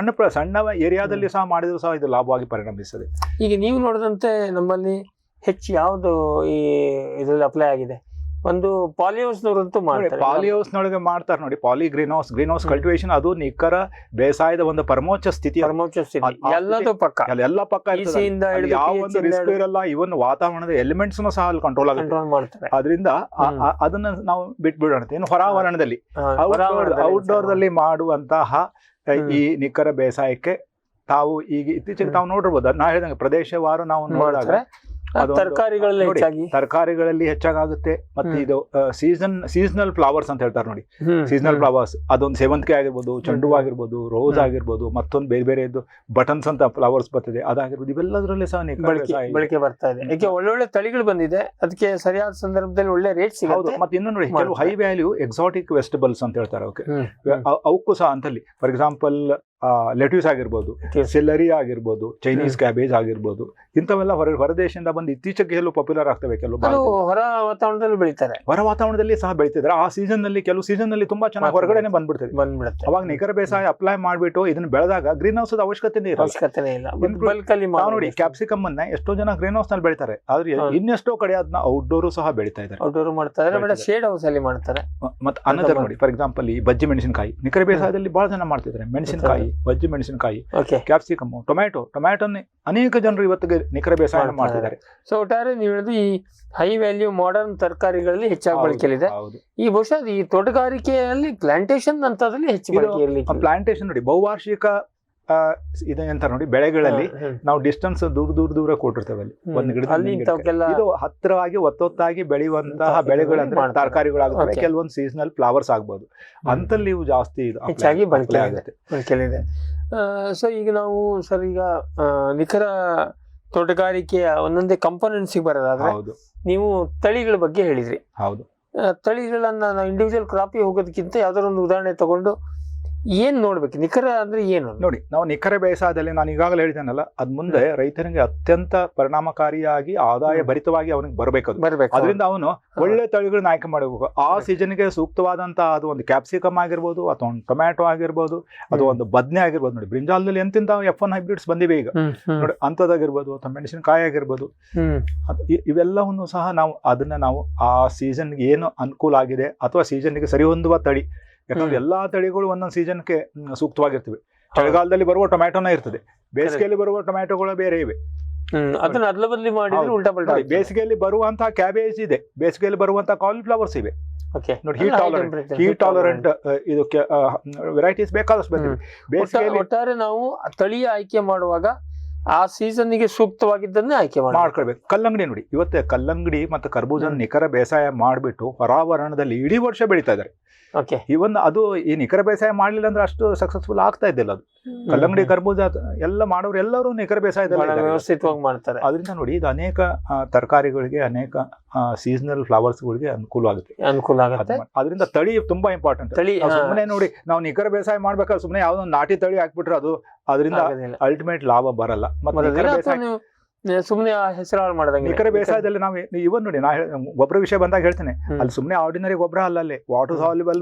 ಸಣ್ಣ ಏರಿಯಾದಲ್ಲಿ ಸಹ ಮಾಡಿದ್ರು ಸಹ ಇದು ಲಾಭವಾಗಿ ಪರಿಣಮಿಸ್ತದೆ. ಈಗ ನೀವು ನೋಡಿದಂತೆ ನಮ್ಮಲ್ಲಿ ಹೆಚ್ಚು ಯಾವ್ದು ಈ ಇದ್ರಲ್ಲಿ ಅಪ್ಲೈ ಆಗಿದೆ? ಒಂದು ಪಾಲಿಹೌಸ್ನವರಂತೂ ಮಾಡ್ತಾರೆ. ಪಾಲಿಹೌಸ್ನೊಳಗೆ ಮಾಡ್ತಾರೆ ನೋಡಿ, ಪಾಲಿ ಗ್ರೀನ್ ಹೌಸ್ ಕಲ್ಟಿವೇಶನ್. ಅದು ನಿಖರ ಬೇಸಾಯದ ಒಂದು ಪರಮೋಚ್ಚ ಸ್ಥಿತಿ. ಎಲ್ಲದೂ ಪಕ್ಕ ಯಾವ ಒಂದು ರಿಸ್ಕ್ ಇರಲ್ಲ. ಇವನ್ ವಾತಾವರಣದ ಎಲಿಮೆಂಟ್ಸ್ ಸಹ ಅಲ್ಲಿ ಕಂಟ್ರೋಲ್ ಆಗುತ್ತೆ. ಅದರಿಂದ ಅದನ್ನ ನಾವು ಬಿಟ್ಬಿಡೋಣ. ಇನ್ನು ಹೊರಾವರಣದಲ್ಲಿ ಔಟ್ಡೋರ್ ದಲ್ಲಿ ಮಾಡುವಂತಹ ಈ ನಿಖರ ಬೇಸಾಯಕ್ಕೆ ತಾವು ಈಗ ಇತ್ತೀಚೆಗೆ ತಾವು ನೋಡಿರ್ಬೋದು. ನಾ ಹೇಳಿದಂಗೆ ಪ್ರದೇಶವಾರು ನಾವು ನೋಡಿದಾಗ ತರಕಾರಿಗಳಲ್ಲಿ ಹೆಚ್ಚಾಗುತ್ತೆ. ಮತ್ತೆ ಇದು ಸೀಸನಲ್ ಫ್ಲವರ್ಸ್ ಅಂತ ಹೇಳ್ತಾರೆ ನೋಡಿ, ಸೀಸನಲ್ ಫ್ಲವರ್ಸ್. ಅದೊಂದು ಸೇವಂತಿಗೆ ಆಗಿರ್ಬೋದು, ಚೆಂಡು ಆಗಿರ್ಬೋದು, ರೋಸ್ ಆಗಿರ್ಬೋದು, ಮತ್ತೊಂದು ಬೇರೆ ಬೇರೆ ಬಟನ್ಸ್ ಅಂತ ಫ್ಲವರ್ಸ್ ಬರ್ತದೆ, ಅದಾಗಿರ್ಬೋದು. ಇವೆಲ್ಲದರಲ್ಲಿ ಸಹ ಬಳಕೆ ಬರ್ತಾ ಇದೆ. ಯಾಕೆ ಒಳ್ಳೊಳ್ಳೆ ತಳಿಗಳು ಬಂದಿದೆ, ಅದಕ್ಕೆ ಸರಿಯಾದ ಸಂದರ್ಭದಲ್ಲಿ ಒಳ್ಳೆ ರೇಟ್ ಸಿಗುತ್ತೆ. ಮತ್ತೆ ಇನ್ನೊಂದು ನೋಡಿ, ಕೆಲವು ಹೈ ವ್ಯಾಲ್ಯೂ ಎಕ್ಸಾಟಿಕ್ ವೆಜಿಟೇಬಲ್ಸ್ ಅಂತ ಹೇಳ್ತಾರೆ. ಅವಕ್ಕೂ ಸಹ ಅಂತಲ್ಲಿ ಫಾರ್ ಎಕ್ಸಾಂಪಲ್ ಲೆಟ್ಯೂಸ್ ಆಗಿರ್ಬೋದು, ಸೆಲ್ಲರಿ ಆಗಿರ್ಬೋದು, ಚೈನೀಸ್ ಕ್ಯಾಬೇಜ್ ಆಗಿರ್ಬೋದು, ಇಂಥವೆಲ್ಲ ಹೊರದೇಶದಿಂದ ಬಂದು ಇತ್ತೀಚೆಗೆ ಕೆಲವು ಪಾಪ್ಯುಲರ್ ಆಗ್ತವೆ. ಕೆಲವು ಹೊರ ವಾತಾವರಣದಲ್ಲಿ ಬೆಳೀತಾರೆ, ಹೊರ ವಾತಾವರಣದಲ್ಲಿ ಸಹ ಬೆಳೀತಿದ್ದಾರೆ. ಆ ಸೀಸನ್ ನಲ್ಲಿ ಕೆಲವು ಸೀಸನ್ ನಲ್ಲಿ ತುಂಬಾ ಚೆನ್ನಾಗಿ ಹೊರಗಡೆನೆ ಬಂದ್ಬಿಡುತ್ತೆ. ಅವಾಗ ನಿಖರ ಬೇಸಾಯ ಅಪ್ಲೈ ಮಾಡ್ಬಿಟ್ಟು ಇದನ್ನ ಬೆಳೆದಾಗ ಗ್ರೀನ್ ಹೌಸ್ ಅವಶ್ಯಕತೆ ಇಲ್ಲ. ನೋಡಿ, ಕ್ಯಾಪ್ಸಿಕಮ್ ಅನ್ನ ಎಷ್ಟೋ ಜನ ಗ್ರೀನ್ ಹೌಸ್ ನಲ್ಲಿ ಬೆಳಿತಾರೆ, ಆದ್ರೆ ಇನ್ನೆಷ್ಟೋ ಕಡೆ ಅದನ್ನ ಔಟ್ಡೋರ್ ಸಹ ಬೆಳೀತಾ ಇದ್ದಾರೆ. ಔಟ್ಡೋರ್ ಮಾಡ್ತಾರೆ, ಶೇಡ್ ಹೌಸ್ ಅಲ್ಲಿ ಮಾಡ್ತಾರೆ. ಮತ್ತೆ ಅನದರ್ ನೋಡಿ, ಫಾರ್ ಎಕ್ಸಾಂಪಲ್ ಈ ಬಜ್ಜಿ ಮೆಣಸಿನಕಾಯಿ ನಿಖರ ಬೇಸಾಯದಲ್ಲಿ ಬಹಳ ಜನ ಮಾಡ್ತಿದ್ದಾರೆ. ಮೆಣಸಿನಕಾಯಿ, ಬಜ್ಜಿ ಮೆಣಸಿನಕಾಯಿ, ಕ್ಯಾಪ್ಸಿಕಮ್, ಟೊಮ್ಯಾಟೋನೇ ಅನೇಕ ಜನರು ಇವತ್ತಿಗೆ ನಿಖರ ಬೇಸಾಯ ಮಾಡ್ತಿದ್ದಾರೆ. ಸೊ ಒಟ್ಟಾರೆ ನೀವು ಹೇಳಿದ್ರು ಈ ಹೈ ವ್ಯಾಲ್ಯೂ ಮಾಡರ್ನ್ ತರಕಾರಿಗಳಲ್ಲಿ ಹೆಚ್ಚಾಗಿ ಬಳಕೆಯಲ್ಲಿದೆ. ಈ ಬಹುಶಃ ಈ ತೋಟಗಾರಿಕೆಯಲ್ಲಿ ಪ್ಲಾಂಟೇಶನ್ ಅಂತದ್ರಲ್ಲಿ ಹೆಚ್ಚು ಬಳಕೆ ಇರಲಿ. ಪ್ಲಾಂಟೇಶನ್ ನೋಡಿ, ಬಹುವಾರ್ಷಿಕ ಇದಂತ ನೋಡಿ, ಬೆಳೆಗಳಲ್ಲಿ ನಾವು ಡಿಸ್ಟೆನ್ಸ್ ದೂರ ಕೊಟ್ಟಿರ್ತೇವೆ. ಒಂದು ಗಿಡದಲ್ಲಿ ಇದು ಹತ್ತಿರವಾಗಿ ಒತ್ತೊತ್ತಾಗಿ ಬೆಳೆಯುವಂತಹ ಬೆಳೆಗಳಂದ್ರೆ ತರಕಾರಿಗಳಾಗುತ್ತವೆ. ಕೆಲವೊಂದು ಸೀಸನಲ್ ಫ್ಲವರ್ಸ್ ಆಗ್ಬೋದು, ಅಂತಲ್ಲಿ ಇವು ಜಾಸ್ತಿ ಹೆಚ್ಚಾಗಿ ಬಳಕೆ ಆಗುತ್ತೆ. ಸೊ ಈಗ ನಾವು ಈಗ ನಿಖರ ತೋಟಗಾರಿಕೆಯ ಒಂದೊಂದೇ ಕಂಪೋನೆಂಟ್ಸಿಗೆ ಬರೋದಾದ್ರೆ ಹೌದು ನೀವು ತಳಿಗಳ ಬಗ್ಗೆ ಹೇಳಿದ್ರಿ. ಹೌದು. ತಳಿಗಳನ್ನ ನಾವು ಇಂಡಿವಿಜುವಲ್ ಕ್ರಾಪಿಗೆ ಹೋಗೋದಕ್ಕಿಂತ ಯಾವ್ದಾದ್ರು ಒಂದು ಉದಾಹರಣೆ ತಗೊಂಡು ಏನ್ ನೋಡ್ಬೇಕು, ನಿಖರ ಅಂದ್ರೆ ಏನು ನೋಡಿ. ನಾವು ನಿಖರ ಬೇಸಾಯದಲ್ಲಿ ನಾನು ಈಗಾಗಲೇ ಹೇಳಿದ್ದೇನಲ್ಲ, ಅದ್ ಮುಂದೆ ರೈತನಿಗೆ ಅತ್ಯಂತ ಪರಿಣಾಮಕಾರಿಯಾಗಿ ಆದಾಯ ಭರಿತವಾಗಿ ಅವನಿಗೆ ಬರ್ಬೇಕು. ಅದರಿಂದ ಅವನು ಒಳ್ಳೆ ತಳಿಗಳನ್ನ ಆಯ್ಕೆ ಮಾಡಬೇಕು. ಆ ಸೀಸನ್ಗೆ ಸೂಕ್ತವಾದಂತ ಅದು ಒಂದು ಕ್ಯಾಪ್ಸಿಕಮ್ ಆಗಿರ್ಬೋದು, ಅಥವಾ ಒಂದು ಟೊಮ್ಯಾಟೊ ಆಗಿರ್ಬೋದು, ಅಥವಾ ಒಂದು ಬದ್ನೆ ಆಗಿರ್ಬೋದು. ನೋಡಿ, ಬ್ರಿಂಜಾಲ್ದಲ್ಲಿ ಎಂತಿಂತ F1 ಹೈಬ್ರಿಡ್ಸ್ ಬಂದಿವೆ ಈಗ ನೋಡಿ, ಅಂತದಾಗಿರ್ಬೋದು, ಅಥವಾ ಮೆಣಸಿನಕಾಯಿ ಆಗಿರ್ಬೋದು. ಇವೆಲ್ಲವನ್ನು ಸಹ ನಾವು ಆ ಸೀಸನ್ಗೆ ಏನು ಅನುಕೂಲ ಆಗಿದೆ ಅಥವಾ ಸೀಸನ್ಗೆ ಸರಿ ಹೊಂದುವ ತಳಿ. ಯಾಕಂದ್ರೆ ಎಲ್ಲಾ ತಳಿಗಳು ಒಂದೊಂದು ಸೀಸನ್ಗೆ ಸೂಕ್ತವಾಗಿರ್ತವೆ. ಚಳಿಗಾಲದಲ್ಲಿ ಬರುವ ಟೊಮ್ಯಾಟೋನ ಇರ್ತದೆ, ಬೇಸಿಗೆಯಲ್ಲಿ ಬರುವ ಟೊಮ್ಯಾಟೊಗಳು ಬೇರೆ ಇವೆ. ಅದನ್ನ ಅದ್ಲ ಬದಲಿ ಮಾಡಿದ್ರೆ ಉಲ್ಟಾ ಪಲ್ಟಾ. ಬೇಸಿಗೆಯಲ್ಲಿ ಬರುವಂತಹ ಕ್ಯಾಬೇಜ್ ಇದೆ, ಬೇಸಿಗೆಯಲ್ಲಿ ಬರುವಂತಹ ಕಾಲಿಫ್ಲವರ್ಸ್ ಇವೆ. ನೋಡಿ, ಹೀಟ್ ಟಾಲರೆಂಟ್ ಇದು ವೆರೈಟೀಸ್ ಬೇಕಾದಷ್ಟು ಬಂದಿವೆ. ಬೇಸಿಗೆಯಲ್ಲಿ ಒಟ್ಟಾರೆ ನಾವು ತಳಿಯ ಆಯ್ಕೆ ಮಾಡುವಾಗ ಆ ಸೀಸನ್ಗೆ ಸೂಕ್ತವಾಗಿದ್ದನ್ನೇ ಆಯ್ಕೆ ಮಾಡ್ಕೊಳ್ಬೇಕು. ಕಲ್ಲಂಗಡಿ ನೋಡಿ, ಇವತ್ತೇ ಕಲ್ಲಂಗಡಿ ಮತ್ತು ಕರ್ಬೂಜನ್ ನಿಖರ ಬೇಸಾಯ ಮಾಡಿಬಿಟ್ಟು ಹೊರಾವರಣದಲ್ಲಿ ಇಡೀ ವರ್ಷ ಬೆಳೀತಾ ಇದ್ದಾರೆ. ಇವನ್ ಅದು ಈ ನಿಖರ ಬೇಸಾಯ ಮಾಡ್ಲಿಲ್ಲ ಅಂದ್ರೆ ಅಷ್ಟು ಸಕ್ಸಸ್ಫುಲ್ ಆಗ್ತಾ ಇದ್ದಿಲ್ಲ. ಅದು ಕಲ್ಲಂಗಡಿ ಕರ್ಬೂಜ ಎಲ್ಲ ಮಾಡೋರು ಎಲ್ಲರೂ ನಿಖರ ಬೇಸಾಯದಲ್ಲಿ ವ್ಯವಸ್ಥಿತವಾಗಿ ಮಾಡ್ತಾರೆ. ಅದರಿಂದ ನೋಡಿ, ಇದು ಅನೇಕ ತರಕಾರಿಗಳಿಗೆ, ಅನೇಕ ಸೀಸನಲ್ ಫ್ಲವರ್ಸ್ಗಳಿಗೆ ಅನುಕೂಲ ಆಗುತ್ತೆ. ಅದರಿಂದ ತಳಿ ತುಂಬಾ ಇಂಪಾರ್ಟೆಂಟ್. ಸುಮ್ಮನೆ ನೋಡಿ, ನಾವು ನಿಖರ ಬೇಸಾಯ ಮಾಡ್ಬೇಕಾದ್ರೆ ಸುಮ್ಮನೆ ಯಾವ್ದೋ ನಾಟಿ ತಳಿ ಹಾಕ್ಬಿಟ್ರೆ ಅದರಿಂದ ಅಲ್ಟಿಮೇಟ್ ಲಾಭ ಬರಲ್ಲ. ಮತ್ತೆ ಸುಮ್ಮನೆ ಹೆಸರು ಮಾಡಿದಂಗೆ ನಿಖರ ಬೇಸಾಯದಲ್ಲಿ ನಾವು ಇವನ್ ನೋಡಿ, ನಾ ಗೊಬ್ಬರ ವಿಷಯ ಬಂದಾಗ ಹೇಳ್ತೇನೆ, ಅಲ್ಲಿ ಸುಮ್ಮನೆ ಆರ್ಡಿನರಿ ಗೊಬ್ಬರ ಅಲ್ಲ, ಅಲ್ಲಿ ವಾಟರ್ ಸಾಲ್ಯುಬಲ್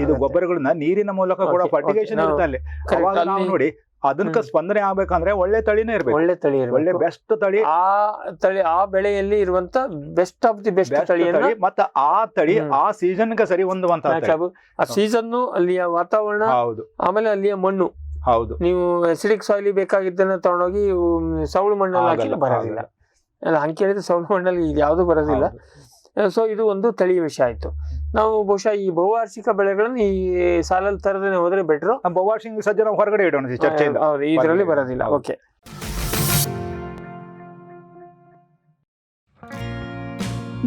ಇದು ಗೊಬ್ಬರಗಳನ್ನ ನೀರಿನ ಮೂಲಕ ಕೂಡ ಫರ್ಟಿಗೇಷನ್ ಇರುತ್ತೆ ಅಲ್ಲಿ. ಅವಾಗ ನಾವು ನೋಡಿ ಅದಕ್ಕೆ ಸ್ಪಂದನೆ ಆಗ್ಬೇಕಂದ್ರೆ ಒಳ್ಳೆ ತಳಿನೇ ಇರ್ಬೇಕು. ಒಳ್ಳೆ ಬೆಸ್ಟ್ ತಳಿ, ಆ ಬೆಳೆಯಲ್ಲಿ ಇರುವಂತ ಬೆಸ್ಟ್ ಆಫ್ ದಿ ಬೆಸ್ಟ್ ತಳಿ, ಮತ್ತೆ ಆ ತಳಿ ಆ ಸೀಸನ್ಗೆ ಸರಿ ಹೊಂದುವಂತ ಆ ಸೀಸನ್, ಅಲ್ಲಿಯ ವಾತಾವರಣ, ಹೌದು, ಆಮೇಲೆ ಅಲ್ಲಿಯ ಮಣ್ಣು. ಹೌದು, ನೀವು ಎಸಿಡಿಕ್ ಸಾಯಿಲ್ ಬೇಕಾಗಿದ್ದನ್ನ ತಗೊಂಡೋಗಿ ಸೌಳು ಮಣ್ಣಲ್ಲಿ ಹಾಕಿ ಬರೋದಿಲ್ಲ. ಹಂಗೆ ಕೇಳಿದ್ರೆ ಸೌಳು ಮಣ್ಣಲ್ಲಿ ಯಾವುದು ಬರೋದಿಲ್ಲ. ಸೊ ಇದು ಒಂದು ತಳಿಯ ವಿಷಯ ಆಯ್ತು. ನಾವು ಬಹುಶಃ ಈ ಬಹುವಾರ್ಷಿಕ ಬೆಳೆಗಳನ್ನು ಈ ಸಾಲಲ್ಲಿ ತರದೇನೆ ಹೋದ್ರೆ ಬೆಟ್ರು. ಬಹುವಾರ್ಷಿಕ ಸಜ್ಜೆ ನಾವು ಹೊರಗಡೆ ಇಡೋಣ ಚರ್ಚೆಯಿಂದ. ಹೌದು, ಇದರಲ್ಲಿ ಬರೋದಿಲ್ಲ. Okay.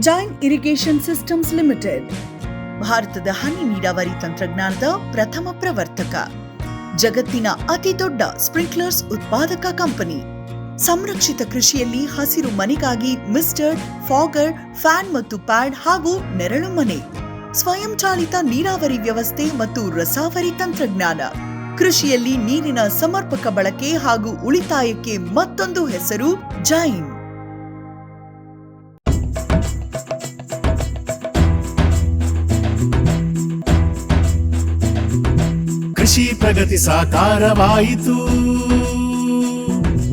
Jain irrigation systems limited ಭಾರತದ ಹನಿ ನೀರಾವರಿ ತಂತ್ರಜ್ಞಾನದ ಪ್ರಥಮ ಪ್ರವರ್ತಕ, ಜಗತ್ತಿನ ಅತಿ ದೊಡ್ಡ ಸ್ಪ್ರಿಂಕ್ಲರ್ಸ್ ಉತ್ಪಾದಕ ಕಂಪನಿ. ಸಂರಕ್ಷಿತ ಕೃಷಿಯಲ್ಲಿ ಹಸಿರು ಮನೆಗಾಗಿ ಮಿಸ್ಟರ್, ಫಾಗರ್, ಫ್ಯಾನ್ ಮತ್ತು ಪ್ಯಾಡ್ ಹಾಗೂ ನೆರಳು ಮನೆ, ಸ್ವಯಂ ಚಾಲಿತ ನೀರಾವರಿ ವ್ಯವಸ್ಥೆ ಮತ್ತು ರಸಾವರಿ ತಂತ್ರಜ್ಞಾನ. ಕೃಷಿಯಲ್ಲಿ ನೀರಿನ ಸಮರ್ಪಕ ಬಳಕೆ ಹಾಗೂ ಉಳಿತಾಯಕ್ಕೆ ಮತ್ತೊಂದು ಹೆಸರು ಜೈನ್. ಕೃಷಿ ಪ್ರಗತಿ ಸಾಕಾರವಾಯಿತು,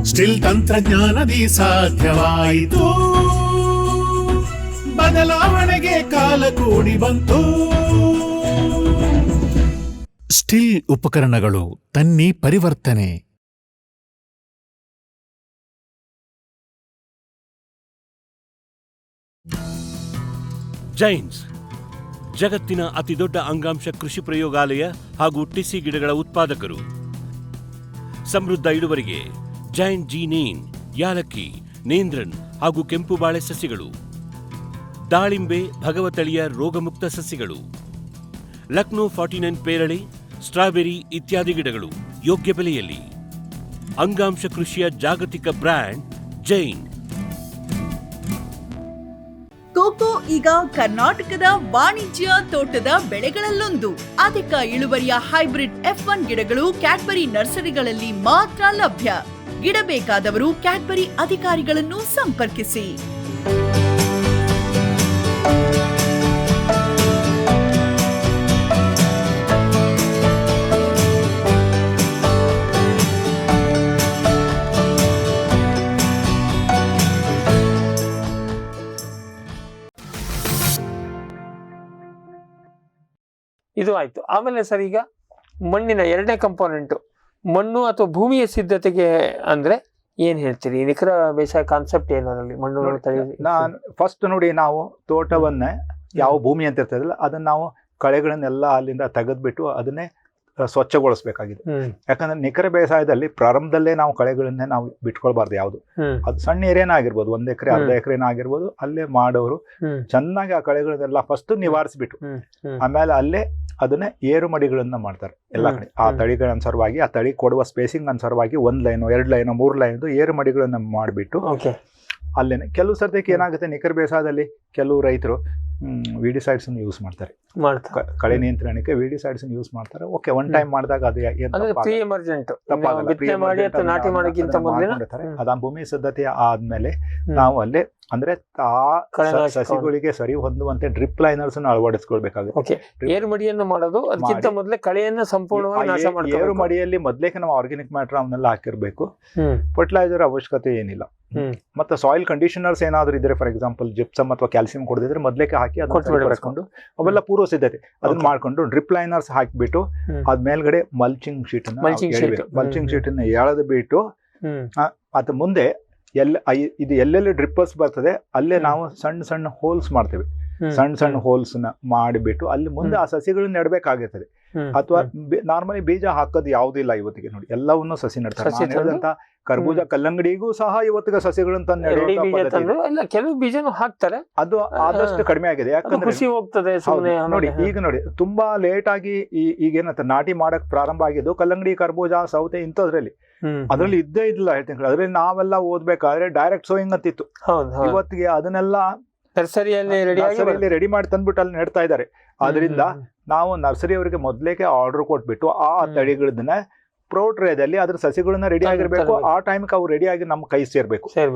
ಸ್ಟಿಲ್ ತಂತ್ರಜ್ಞಾನದಿ ಸಾಧ್ಯವಾಯಿತು, ಬದಲಾವಣೆಗೆ ಕಾಲ ಕೂಡಿ ಬಂತು. ಸ್ಟಿಲ್ ಉಪಕರಣಗಳು ತನ್ನಿ ಪರಿವರ್ತನೆ. ಜೈನ್ಸ್ ಜಗತ್ತಿನ ಅತಿದೊಡ್ಡ ಅಂಗಾಂಶ ಕೃಷಿ ಪ್ರಯೋಗಾಲಯ ಹಾಗೂ ಟಿಸಿ ಗಿಡಗಳ ಉತ್ಪಾದಕರು. ಸಮೃದ್ಧ ಇಳುವರಿಗೆ ಜೈನ್ ಜೀನೇನ್, ಯಾಲಕ್ಕಿ, ನೇಂದ್ರನ್ ಹಾಗೂ ಕೆಂಪು ಬಾಳೆ ಸಸಿಗಳು, ದಾಳಿಂಬೆ, ಭಗವತಳಿಯ ರೋಗಮುಕ್ತ ಸಸಿಗಳು, ಲಕ್ನೋ 49 ಪೇರಳೆ, ಸ್ಟ್ರಾಬೆರಿ ಇತ್ಯಾದಿ ಗಿಡಗಳು ಯೋಗ್ಯ ಬೆಲೆಯಲ್ಲಿ. ಅಂಗಾಂಶ ಕೃಷಿಯ ಜಾಗತಿಕ ಬ್ರ್ಯಾಂಡ್ ಜೈನ್. ಕೋಕೋ ಈಗ ಕರ್ನಾಟಕದ ವಾಣಿಜ್ಯ ತೋಟದ ಬೆಳೆಗಳಲ್ಲೊಂದು. ಅಧಿಕ ಇಳುವರಿಯ ಹೈಬ್ರಿಡ್ F1 ಗಿಡಗಳು ಕ್ಯಾಡ್ಬರಿ ನರ್ಸರಿಗಳಲ್ಲಿ ಮಾತ್ರ ಲಭ್ಯ. ಗಿಡ ಬೇಕಾದವರು ಕ್ಯಾಡ್ಬರಿ ಅಧಿಕಾರಿಗಳನ್ನು ಸಂಪರ್ಕಿಸಿ. ಇದು ಆಯ್ತು. ಆಮೇಲೆ ಸರ್, ಈಗ ಮಣ್ಣಿನ ಎರಡನೇ ಕಂಪೋನೆಂಟ್ ಮಣ್ಣು ಅಥವಾ ಭೂಮಿಯ ಸಿದ್ಧತೆಗೆ ಅಂದ್ರೆ ಏನ್ ಹೇಳ್ತೀರಿ? ನಿಖರ ಬೇಸಾಯ ಕಾನ್ಸೆಪ್ಟ್ ಏನು ಅದರಲ್ಲಿ? ಮಣ್ಣು ನಾನು ಫಸ್ಟ್ ನೋಡಿ, ನಾವು ತೋಟವನ್ನೇ ಯಾವ ಭೂಮಿ ಅಂತ ಇರ್ತದಲ್ಲ ಅದನ್ನ ನಾವು ಕಳೆಗಳನ್ನೆಲ್ಲ ಅಲ್ಲಿಂದ ತೆಗೆದ್ಬಿಟ್ಟು ಅದನ್ನೇ ಸ್ವಚ್ಛಗೊಳಿಸಬೇಕಾಗಿದೆ. ಯಾಕಂದ್ರೆ ನಿಖರ ಬೇಸಾಯದಲ್ಲಿ ಪ್ರಾರಂಭದಲ್ಲೇ ನಾವು ಕಳೆಗಳನ್ನೇ ನಾವು ಬಿಟ್ಕೊಳ್ಬಾರ್ದು ಯಾವುದು. ಅದು ಸಣ್ಣ ಏರಿಯಾನ ಆಗಿರ್ಬೋದು, 1 ಎಕರೆ ಅರ್ಧ ಎಕರೆನ ಆಗಿರ್ಬೋದು, ಅಲ್ಲೇ ಮಾಡೋರು ಚೆನ್ನಾಗಿ ಆ ಕಳೆಗಳನ್ನೆಲ್ಲ ಫಸ್ಟ್ ನಿವಾರಿಸ್ಬಿಟ್ಟು ಆಮೇಲೆ ಅಲ್ಲೇ ಅದನ್ನ ಏರು ಮಡಿಗಳನ್ನ ಮಾಡ್ತಾರೆ ಎಲ್ಲ ಕಡೆ. ಆ ತಳಿಗಳ ಅನುಸಾರವಾಗಿ, ಆ ತಳಿ ಕೊಡುವ ಸ್ಪೇಸಿಂಗ್ ಅನುಸಾರವಾಗಿ 1 ಲೈನು 2 ಲೈನು 3 ಲೈನ್ ಏರು ಮಡಿಗಳನ್ನ ಮಾಡಿಬಿಟ್ಟು ಅಲ್ಲೇನೆ. ಕೆಲವು ಸರ್ತಿಗೆ ಏನಾಗುತ್ತೆ, ನಿಖರ ಬೇಸಾಯದಲ್ಲಿ ಕೆಲವು ರೈತರು ವಿಡಿಸೈಡ್ಸ್ ಯೂಸ್ ಮಾಡ್ತಾರೆ, ಕಳೆ ನಿಯಂತ್ರಣಕ್ಕೆ ವಿಡಿಸೈಡ್ಸ್ ಯೂಸ್ ಮಾಡ್ತಾರೆ. ಓಕೆ, 1 ಟೈಮ್ ಮಾಡಿದಾಗ ಅದು ಅದ ಭೂಮಿ ಸಿದ್ಧತೆ ಆದ್ಮೇಲೆ ನಾವು ಅಲ್ಲೇ ಅಂದ್ರೆ ಸಸಿಗಳಿಗೆ ಸರಿ ಹೊಂದುವಂತೆ ಡ್ರಿಪ್ ಲೈನರ್ಸ್ ಅಳವಡಿಸ್ಕೊಳ್ಬೇಕಾಗುತ್ತೆ. ಏರು ಮಡಿಯನ್ನು ಮಾಡೋದು ಅದಕ್ಕಿಂತ ಮೊದಲೇ ಕಳೆಯನ್ನ ಸಂಪೂರ್ಣವಾಗಿ ನಾಶ ಮಾಡ್ತೀವಿ. ಏರು ಮಡಿಯಲ್ಲಿ ಮೊದಲೇಕೆ ನಾವು ಆರ್ಗ್ಯಾನಿಕ್ ಮ್ಯಾಟರ್ ಅವನ್ನೆಲ್ಲ ಹಾಕಿರ್ಬೇಕು. ಫರ್ಟಿಲೈಸರ್ ಅವಶ್ಯಕತೆ ಏನಿಲ್ಲ. ಮತ್ತೆ ಸಾಯಿಲ್ ಕಂಡೀಷನರ್ಸ್ ಏನಾದ್ರು ಇದ್ರೆ, ಫಾರ್ ಎಕ್ಸಾಂಪಲ್ ಜಿಪ್ಸಮ್ ಅಥವಾ ಕ್ಯಾಲ್ಸಿಯಂ ಕೊಡದಿದ್ರೆ ಮೊದಲೇಕೆ ಹಾಕಿ ಅದನ್ನ ಅವೆಲ್ಲ ಪೂರ್ವ ಸಿದ್ಧತೆ ಅದನ್ನ ಮಾಡ್ಕೊಂಡು ಡ್ರಿಪ್ ಲೈನರ್ಸ್ ಹಾಕಿಬಿಟ್ಟು ಅದ್ ಮೇಲ್ಗಡೆ ಮಲ್ಚಿಂಗ್ ಶೀಟ್ ಮಲ್ಚಿಂಗ್ ಶೀಟ್ ಅನ್ನ ಎಳೆದು ಬಿಟ್ಟು ಅದ ಮುಂದೆ ಇದು ಎಲ್ಲೆಲ್ಲಿ ಡ್ರಿಪ್ಪರ್ಸ್ ಬರ್ತದೆ ಅಲ್ಲೇ ನಾವು ಸಣ್ಣ ಸಣ್ಣ ಹೋಲ್ಸ್ ಮಾಡ್ತೇವೆ. ಸಣ್ಣ ಹೋಲ್ಸ್ ನ ಮಾಡಿಬಿಟ್ಟು ಅಲ್ಲಿ ಮುಂದೆ ಆ ಸಸಿಗಳನ್ನ ನೆಡಬೇಕಾಗುತ್ತದೆ. ಅಥವಾ ನಾರ್ಮಲಿ ಬೀಜ ಹಾಕೋದು ಯಾವುದಿಲ್ಲ ಇವತ್ತಿಗೆ. ನೋಡಿ, ಎಲ್ಲವನ್ನೂ ಸಸಿ ನೆಡ್ತಾರೆ. ಕರ್ಬೂಜ ಕಲ್ಲಂಗಡಿಗೂ ಸಹ ಇವತ್ತಿಗೆ ಸಸಿಗಳನ್ನ ಕೆಲವು ಬೀಜನೂ ಹಾಕ್ತಾರೆ. ಅದು ಆದಷ್ಟು ಕಡಿಮೆ ಆಗಿದೆ. ಯಾಕಂದ್ರೆ ಖುಷಿ ಹೋಗ್ತದೆ ನೋಡಿ, ಈಗ ನೋಡಿ ತುಂಬಾ ಲೇಟ್ ಆಗಿ ಈಗೇನಂತ ನಾಟಿ ಮಾಡಕ್ ಪ್ರಾರಂಭ ಆಗಿದ್ದು ಕಲ್ಲಂಗಡಿ, ಕರ್ಬೂಜ, ಸೌತೆ ಇಂಥದ್ರಲ್ಲಿ. ಅದ್ರಲ್ಲಿ ಇದ್ದೇ ಇದ್ದಿಲ್ಲ ಹೇಳ್ತೀನಿ. ಅದ್ರಲ್ಲಿ ನಾವೆಲ್ಲ ಓದ್ಬೇಕಾದ್ರೆ ಡೈರೆಕ್ಟ್ ಸೋಯಿಂಗ್ ಅಂತಿತ್ತು. ಇವತ್ತಿಗೆ ಅದನ್ನೆಲ್ಲ ನರ್ಸರಿಯಲ್ಲಿ ರೆಡಿ ಮಾಡಿ ತಂದ್ಬಿಟ್ಟು ಅಲ್ಲಿ ನೆಡ್ತಾ ಇದ್ದಾರೆ. ಆದ್ರಿಂದ ನಾವು ನರ್ಸರಿ ಅವರಿಗೆ ಮೊದ್ಲೇಕೆ ಆರ್ಡರ್ ಕೊಟ್ಬಿಟ್ಟು ಆ ತಳಿಗಳನ್ನ ಪ್ರೋಟ್ರೇದಲ್ಲಿ ಅದ್ರ ಸಸಿಗಳನ್ನ ರೆಡಿ ಆಗಿರ್ಬೇಕು. ಆ ಟೈಮ್ಗೆ ಅವು ರೆಡಿ ಆಗಿ ನಮ್ಮ ಕೈ ಸೇರ್ಬೇಕು.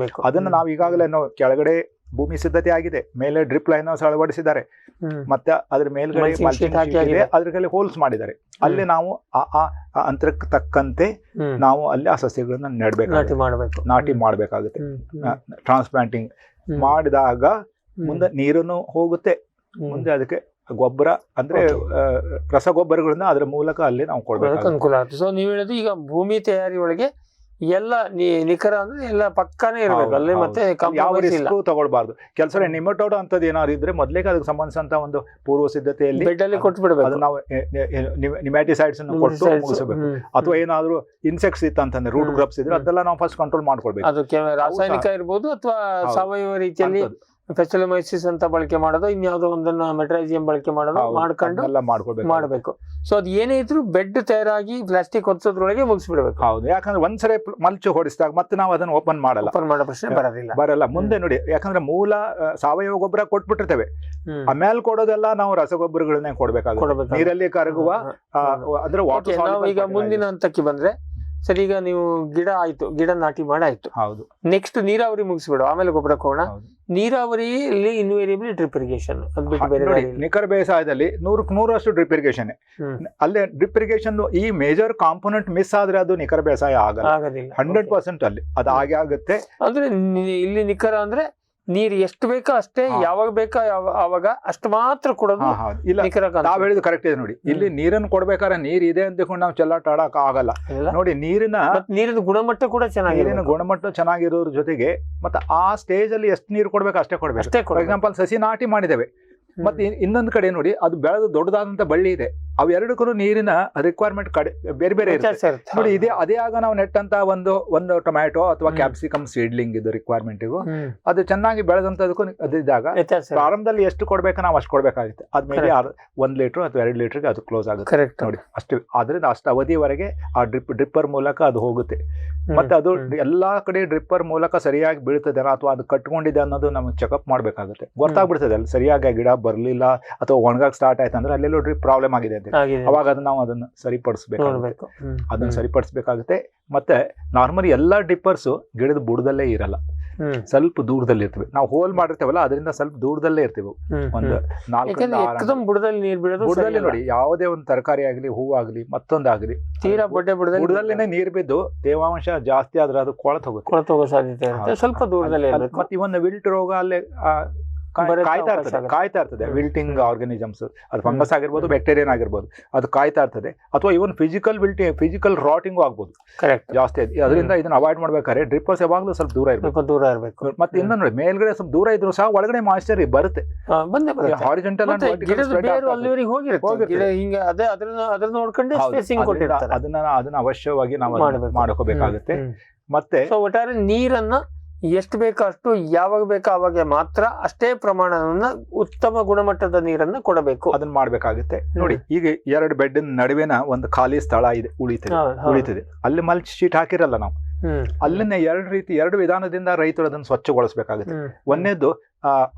ಅದನ್ನ ನಾವು ಈಗಾಗಲೇ ಕೆಳಗಡೆ ಭೂಮಿ ಸಿದ್ಧತೆ ಆಗಿದೆ, ಮೇಲೆ ಡ್ರಿಪ್ ಲೈನರ್ಸ್ ಅಳವಡಿಸಿದ್ದಾರೆ, ಮತ್ತೆ ಅದ್ರ ಮೇಲ್ಗಡೆ ಅದ್ರಲ್ಲಿ ಹೋಲ್ಸ್ ಮಾಡಿದ್ದಾರೆ. ಅಲ್ಲಿ ನಾವು ಆ ಅಂತರಕ್ಕೆ ತಕ್ಕಂತೆ ನಾವು ಅಲ್ಲಿ ಆ ಸಸ್ಯಗಳನ್ನ ನಾಟಿ ಮಾಡ್ಬೇಕಾಗುತ್ತೆ. ಟ್ರಾನ್ಸ್ಪ್ಲಾಂಟಿಂಗ್ ಮಾಡಿದಾಗ ಮುಂದೆ ನೀರನ್ನು ಹೋಗುತ್ತೆ, ಮುಂದೆ ಅದಕ್ಕೆ ಗೊಬ್ಬರ ಅಂದ್ರೆ ರಸಗೊಬ್ಬರಗಳನ್ನ ಅದರ ಮೂಲಕ ಅಲ್ಲಿ ನಾವು ಕೊಡ್ಬೇಕು, ಅನುಕೂಲ ಆಗುತ್ತೆ. ಸೊ ನೀವು ಹೇಳೋದು ಈಗ ಭೂಮಿ ತಯಾರಿ ಒಳಗೆ ಎಲ್ಲ ನಿಖರ ಅಂದ್ರೆ ಎಲ್ಲ ಪಕ್ಕಾನೇ ಇರಬೇಕು ಅಲ್ಲಿ, ಮತ್ತೆ ಯಾವ ರಿಸ್ಕ್ ತಗೊಳ್ಬಾರ್ದು. ಕೆಲಸ ನಿಮಟೋಡ್ ಅಂತದ್ ಏನಾದ್ರು ಇದ್ರೆ ಮೊದ್ಲೇಗೆ ಅದಕ್ಕೆ ಸಂಬಂಧಿಸಿದಂತ ಒಂದು ಪೂರ್ವ ಸಿದ್ಧತೆಯಲ್ಲಿ ಬೆಡ್ಡಲ್ಲಿ ಕೊಟ್ಟು ಬಿಡಬೇಕು. ಅದು ನಾವು ನಿಮ್ಯಾಟಿಸೈಡ್ಸ್ ಅನ್ನು ಕೊಟ್ಟು ಮುಗಿಸಬೇಕು. ಅಥವಾ ಏನಾದ್ರು ಇನ್ಸೆಕ್ಟ್ಸ್ ಇತ್ತು ಅಂತಂದ್ರೆ, ರೂಟ್ ಗ್ರಬ್ಸ್ ಇದ್ರೆ ಅದೆಲ್ಲ ನಾವು ಫಸ್ಟ್ ಕಂಟ್ರೋಲ್ ಮಾಡ್ಕೊಳ್ಬೇಕು. ಅದಕ್ಕೆ ರಾಸಾಯನಿಕ ಇರ್ಬೋದು ಅಥವಾ ಸಾವಯವ ರೀತಿಯಲ್ಲಿ ಫೆಸಿಲೋಮೈಸಿಸ್ ಅಂತ ಬಳಕೆ ಮಾಡೋದು, ಇನ್ಯಾವುದೋ ಒಂದನ್ನ ಮೆಟ್ರೈಸಿಯಂ ಬಳಕೆ ಮಾಡೋದು ಮಾಡ್ಕೊಂಡು ಮಾಡಬೇಕು. ಸೊ ಅದು ಏನೇ ಇದ್ರು ಬೆಡ್ ತಯಾರಾಗಿ ಪ್ಲಾಸ್ಟಿಕ್ ಹೊತ್ಸೋದ್ರೊಳಗೆ ಮುಗಿಸ್ಬಿಡ್ಬೇಕು. ಹೌದು, ಯಾಕಂದ್ರೆ ಒಂದ್ಸರಿ ಮಲ್ಚು ಹೊಡಿಸಿದಾಗ ಮತ್ತೆ ನಾವು ಅದನ್ನ ಓಪನ್ ಮಾಡೋ ಪ್ರಶ್ನೆ ಬರಲ್ಲ. ಮುಂದೆ ನೋಡಿ, ಯಾಕಂದ್ರೆ ಮೂಲ ಸಾವಯವ ಗೊಬ್ಬರ ಕೊಟ್ಬಿಟ್ಟಿರ್ತೇವೆ, ಆಮೇಲೆ ಕೊಡೋದೆಲ್ಲ ನಾವು ರಸಗೊಬ್ಬರಗಳನ್ನೇ ಕೊಡ್ಬೇಕಾಗುತ್ತೆ. ನೀರಲ್ಲಿ ಕರಗುವ ಅಂದ್ರೆ ವಾಟರ್. ಈಗ ಮುಂದಿನ ಹಂತಕ್ಕೆ ಬಂದ್ರೆ ಸರಿ, ಈಗ ನೀವು ಗಿಡ ನಾಟಿ ಮಾಡಾಯ್ತು. ಹೌದು. ನೆಕ್ಸ್ಟ್ ನೀರಾವರಿ ಮುಗಿಸ್ಬಿಡು, ಆಮೇಲೆ ಗೊಬ್ಬರ ಕೊಡೋಣ. ನೀರಾವರಿಯಲ್ಲಿ ಇನ್ವೇರಿಯಬಲಿ ಡ್ರಿಪ್ ಇರಿಗೇಷನ್ ನಿಖರ ಬೇಸಾಯದಲ್ಲಿ 100% ಡ್ರಿಪ್ ಇರಿಗೇಷನ್. ಅಲ್ಲೇ ಡ್ರಿಪ್ ಇರಿಗೇಷನ್ ಈ ಮೇಜರ್ ಕಾಂಪೋನೆಂಟ್ ಮಿಸ್ ಆದ್ರೆ ಅದು ನಿಖರ ಬೇಸಾಯ ಆಗೋದಿಲ್ಲ. 100% ಅಲ್ಲಿ ಅದು ಹಾಗೆ ಆಗುತ್ತೆ. ಅಂದ್ರೆ ಇಲ್ಲಿ ನಿಖರ ಅಂದ್ರೆ ನೀರು ಎಷ್ಟು ಬೇಕೋ ಅಷ್ಟೇ, ಯಾವಾಗ ಬೇಕೋ ಅವಾಗ ಅಷ್ಟು ಮಾತ್ರ ಕೊಡೋದು. ನಾವ್ ಹೇಳಿದ್ ಕರೆಕ್ಟ್ ಇದೆ ನೋಡಿ. ಇಲ್ಲಿ ನೀರನ್ನು ಕೊಡ್ಬೇಕಾದ್ರೆ ನೀರ್ ಇದೆ ಅಂದ್ಕೊಂಡು ನಾವು ಚೆಲ್ಲಾಟ ಆಡಕ್ ಆಗಲ್ಲ. ನೋಡಿ, ನೀರಿನ ಗುಣಮಟ್ಟ ಕೂಡ ನೀರಿನ ಗುಣಮಟ್ಟ ಚೆನ್ನಾಗಿರೋದ್ರ ಜೊತೆಗೆ ಮತ್ತೆ ಆ ಸ್ಟೇಜ್ ಅಲ್ಲಿ ಎಷ್ಟು ನೀರು ಕೊಡ್ಬೇಕು ಅಷ್ಟೇ ಕೊಡ್ಬೇಕು. ಫಾರ್ ಎಕ್ಸಾಂಪಲ್ ಸಸಿ ನಾಟಿ ಮಾಡಿದ್ದೇವೆ, ಮತ್ತೆ ಇನ್ನೊಂದು ಕಡೆ ನೋಡಿ ಅದು ಬೆಳೆದು ದೊಡ್ಡದಾದಂತ ಬಳ್ಳಿ ಇದೆ, ಅವೆರಡಕ್ಕೂ ನೀರಿನ ರಿಕ್ವೈರ್ಮೆಂಟ್ ಬೇರೆ ಬೇರೆ ಇರುತ್ತೆ ನೋಡಿ. ಅದೇ ಆಗ ನಾವು ನೆಟ್ಟಂತ ಒಂದು ಟೊಮ್ಯಾಟೊ ಅಥವಾ ಕ್ಯಾಪ್ಸಿಕಮ್ ಸೀಡ್ಲಿಂಗ್ ಇದು ರಿಕ್ವೈರ್ಮೆಂಟ್ಗೂ ಅದು ಚೆನ್ನಾಗಿ ಬೆಳೆದಂತದಕ್ಕೂ ಅದಿದ್ದಾಗ ಪ್ರಾರಂಭದಲ್ಲಿ ಎಷ್ಟು ಕೊಡ್ಬೇಕು ನಾವು ಅಷ್ಟು ಕೊಡ್ಬೇಕಾಗುತ್ತೆ. ಆದ್ಮೇಲೆ 1 ಲೀಟರ್ ಅಥವಾ 2 ಲೀಟರ್ಗೆ ಅದು ಕ್ಲೋಸ್ ಆಗುತ್ತೆ ನೋಡಿ ಅಷ್ಟು. ಆದ್ರಿಂದ ಅಷ್ಟು ಅವಧಿವರೆಗೆ ಆ ಡ್ರಿಪ್ಪರ್ ಮೂಲಕ ಅದು ಹೋಗುತ್ತೆ. ಮತ್ತೆ ಅದು ಎಲ್ಲಾ ಕಡೆ ಡ್ರಿಪ್ಪರ್ ಮೂಲಕ ಸರಿಯಾಗಿ ಬೀಳ್ತದೆ ಅಥವಾ ಅದು ಕಟ್ಕೊಂಡಿದೆ ಅನ್ನೋದು ನಮಗೆ ಚೆಕ್ಅಪ್ ಮಾಡ್ಬೇಕಾಗುತ್ತೆ. ಗೊತ್ತಾಗ್ಬಿಡ್ತದೆ ಅಲ್ಲಿ ಸರಿಯಾಗಿ ಗಿಡ ಬರ್ಲಿಲ್ಲ ಅಥವಾ ಒಣಗಾಕ್ ಸ್ಟಾರ್ಟ್ ಆಯ್ತು ಅಂದ್ರೆ ಅಲ್ಲೆಲ್ಲೋ ಡ್ರಿಪ್ ಪ್ರಾಬ್ಲಮ್ ಆಗಿದೆ ಅಂತ. ಅವಾಗ ಅದನ್ನ ಸರಿಪಡಿಸ್ಬೇಕಾಗುತ್ತೆ. ಮತ್ತೆ ನಾರ್ಮಲಿ ಎಲ್ಲಾ ಡಿಪ್ಪರ್ಸ್ ಗಿಡದ ಬುಡದಲ್ಲೇ ಇರಲ್ಲ, ಸ್ವಲ್ಪ ದೂರದಲ್ಲಿ ಇರ್ತವೆ. ನಾವು ಹೋಲ್ ಮಾಡಿರ್ತೇವಲ್ಲ ಅದರಿಂದ ಸ್ವಲ್ಪ ದೂರದಲ್ಲೇ ಇರ್ತೀವಿ. ಒಂದು 4 ಬುಡದಲ್ಲಿ ನೋಡಿ, ಯಾವುದೇ ಒಂದು ತರಕಾರಿ ಆಗ್ಲಿ, ಹೂವಾಗ್ಲಿ, ಮತ್ತೊಂದಾಗ್ಲಿ ಬುಡದಲ್ಲೇನೆ ನೀರ್ ಬಿದ್ದು ತೇವಾಂಶ ಜಾಸ್ತಿ ಆದ್ರೆ ಅದು ಕೊಳತ್ ಹೋಗುತ್ತೆ ಸಾಧ್ಯತೆ ಸ್ವಲ್ಪ ದೂರದಲ್ಲಿ. ಮತ್ತೆ ಇವನ್ನ ವಿಲ್ಟ್ ರೋಗ ಅಲ್ಲೇ ಕಾಯ್ತಾ ಇರ್ತದೆ ವಿಲ್ಟಿಂಗ್ ಆರ್ಗನಿಸಮ್ಸ್, ಅದು ಫಂಗಸ್ ಆಗಿರ್ಬೋದು, ಬ್ಯಾಕ್ಟೀರಿಯನ್ ಆಗಿರ್ಬೋದು, ಅದು ಕಾಯ್ತಾ ಇರ್ತದೆ. ಅಥವಾ ಇವನ್ ಫಿಸಿಕಲ್ ರಾಟಿಂಗು ಆಗ್ಬೋದು ಜಾಸ್ತಿ. ಅದರಿಂದ ಇದನ್ನ ಅವಾಯ್ಡ್ ಮಾಡ್ಬೇಕಾದ್ರೆ ಡ್ರಿಪ್ಪರ್ಸ್ ಯಾವಾಗಲೂ ಸ್ವಲ್ಪ ದೂರ ಇರಬೇಕು. ಮತ್ತೆ ಇನ್ನೊಂದು ನೋಡಿ, ಮೇಲ್ಗಡೆ ಸ್ವಲ್ಪ ದೂರ ಇದ್ರು ಸಹ ಒಳಗಡೆ ಮಾಯಿಶ್ಚರ್ ಬರುತ್ತೆ. ಹಾರಿಜಾಂಟಲ್ ಅದನ್ನ ಅವಶ್ಯವಾಗಿ ನಾವು ಮಾಡ್ಕೋಬೇಕಾಗುತ್ತೆ. ಮತ್ತೆ ಒಟ್ಟಾರೆ ನೀರನ್ನ ಎಷ್ಟು ಬೇಕೋ ಅಷ್ಟು, ಯಾವಾಗ ಬೇಕೋ ಆವಾಗ ಮಾತ್ರ ಅಷ್ಟೇ ಪ್ರಮಾಣವನ್ನ, ಉತ್ತಮ ಗುಣಮಟ್ಟದ ನೀರನ್ನ ಕೊಡಬೇಕು. ಅದನ್ನ ಮಾಡ್ಬೇಕಾಗುತ್ತೆ. ನೋಡಿ, ಈಗ 2 ಬೆಡ್ ನಡುವೆನ ಒಂದು ಖಾಲಿ ಸ್ಥಳ ಇದೆ, ಉಳಿತದೆ. ಅಲ್ಲಿ ಮಲ್ಚ್ ಶೀಟ್ ಹಾಕಿರಲ್ಲ ನಾವು, ಅಲ್ಲಿನ 2 ವಿಧಾನದಿಂದ ರೈತರು ಅದನ್ನು ಸ್ವಚ್ಛಗೊಳಿಸಬೇಕಾಗುತ್ತೆ. ಒಂದೇದ್ದು,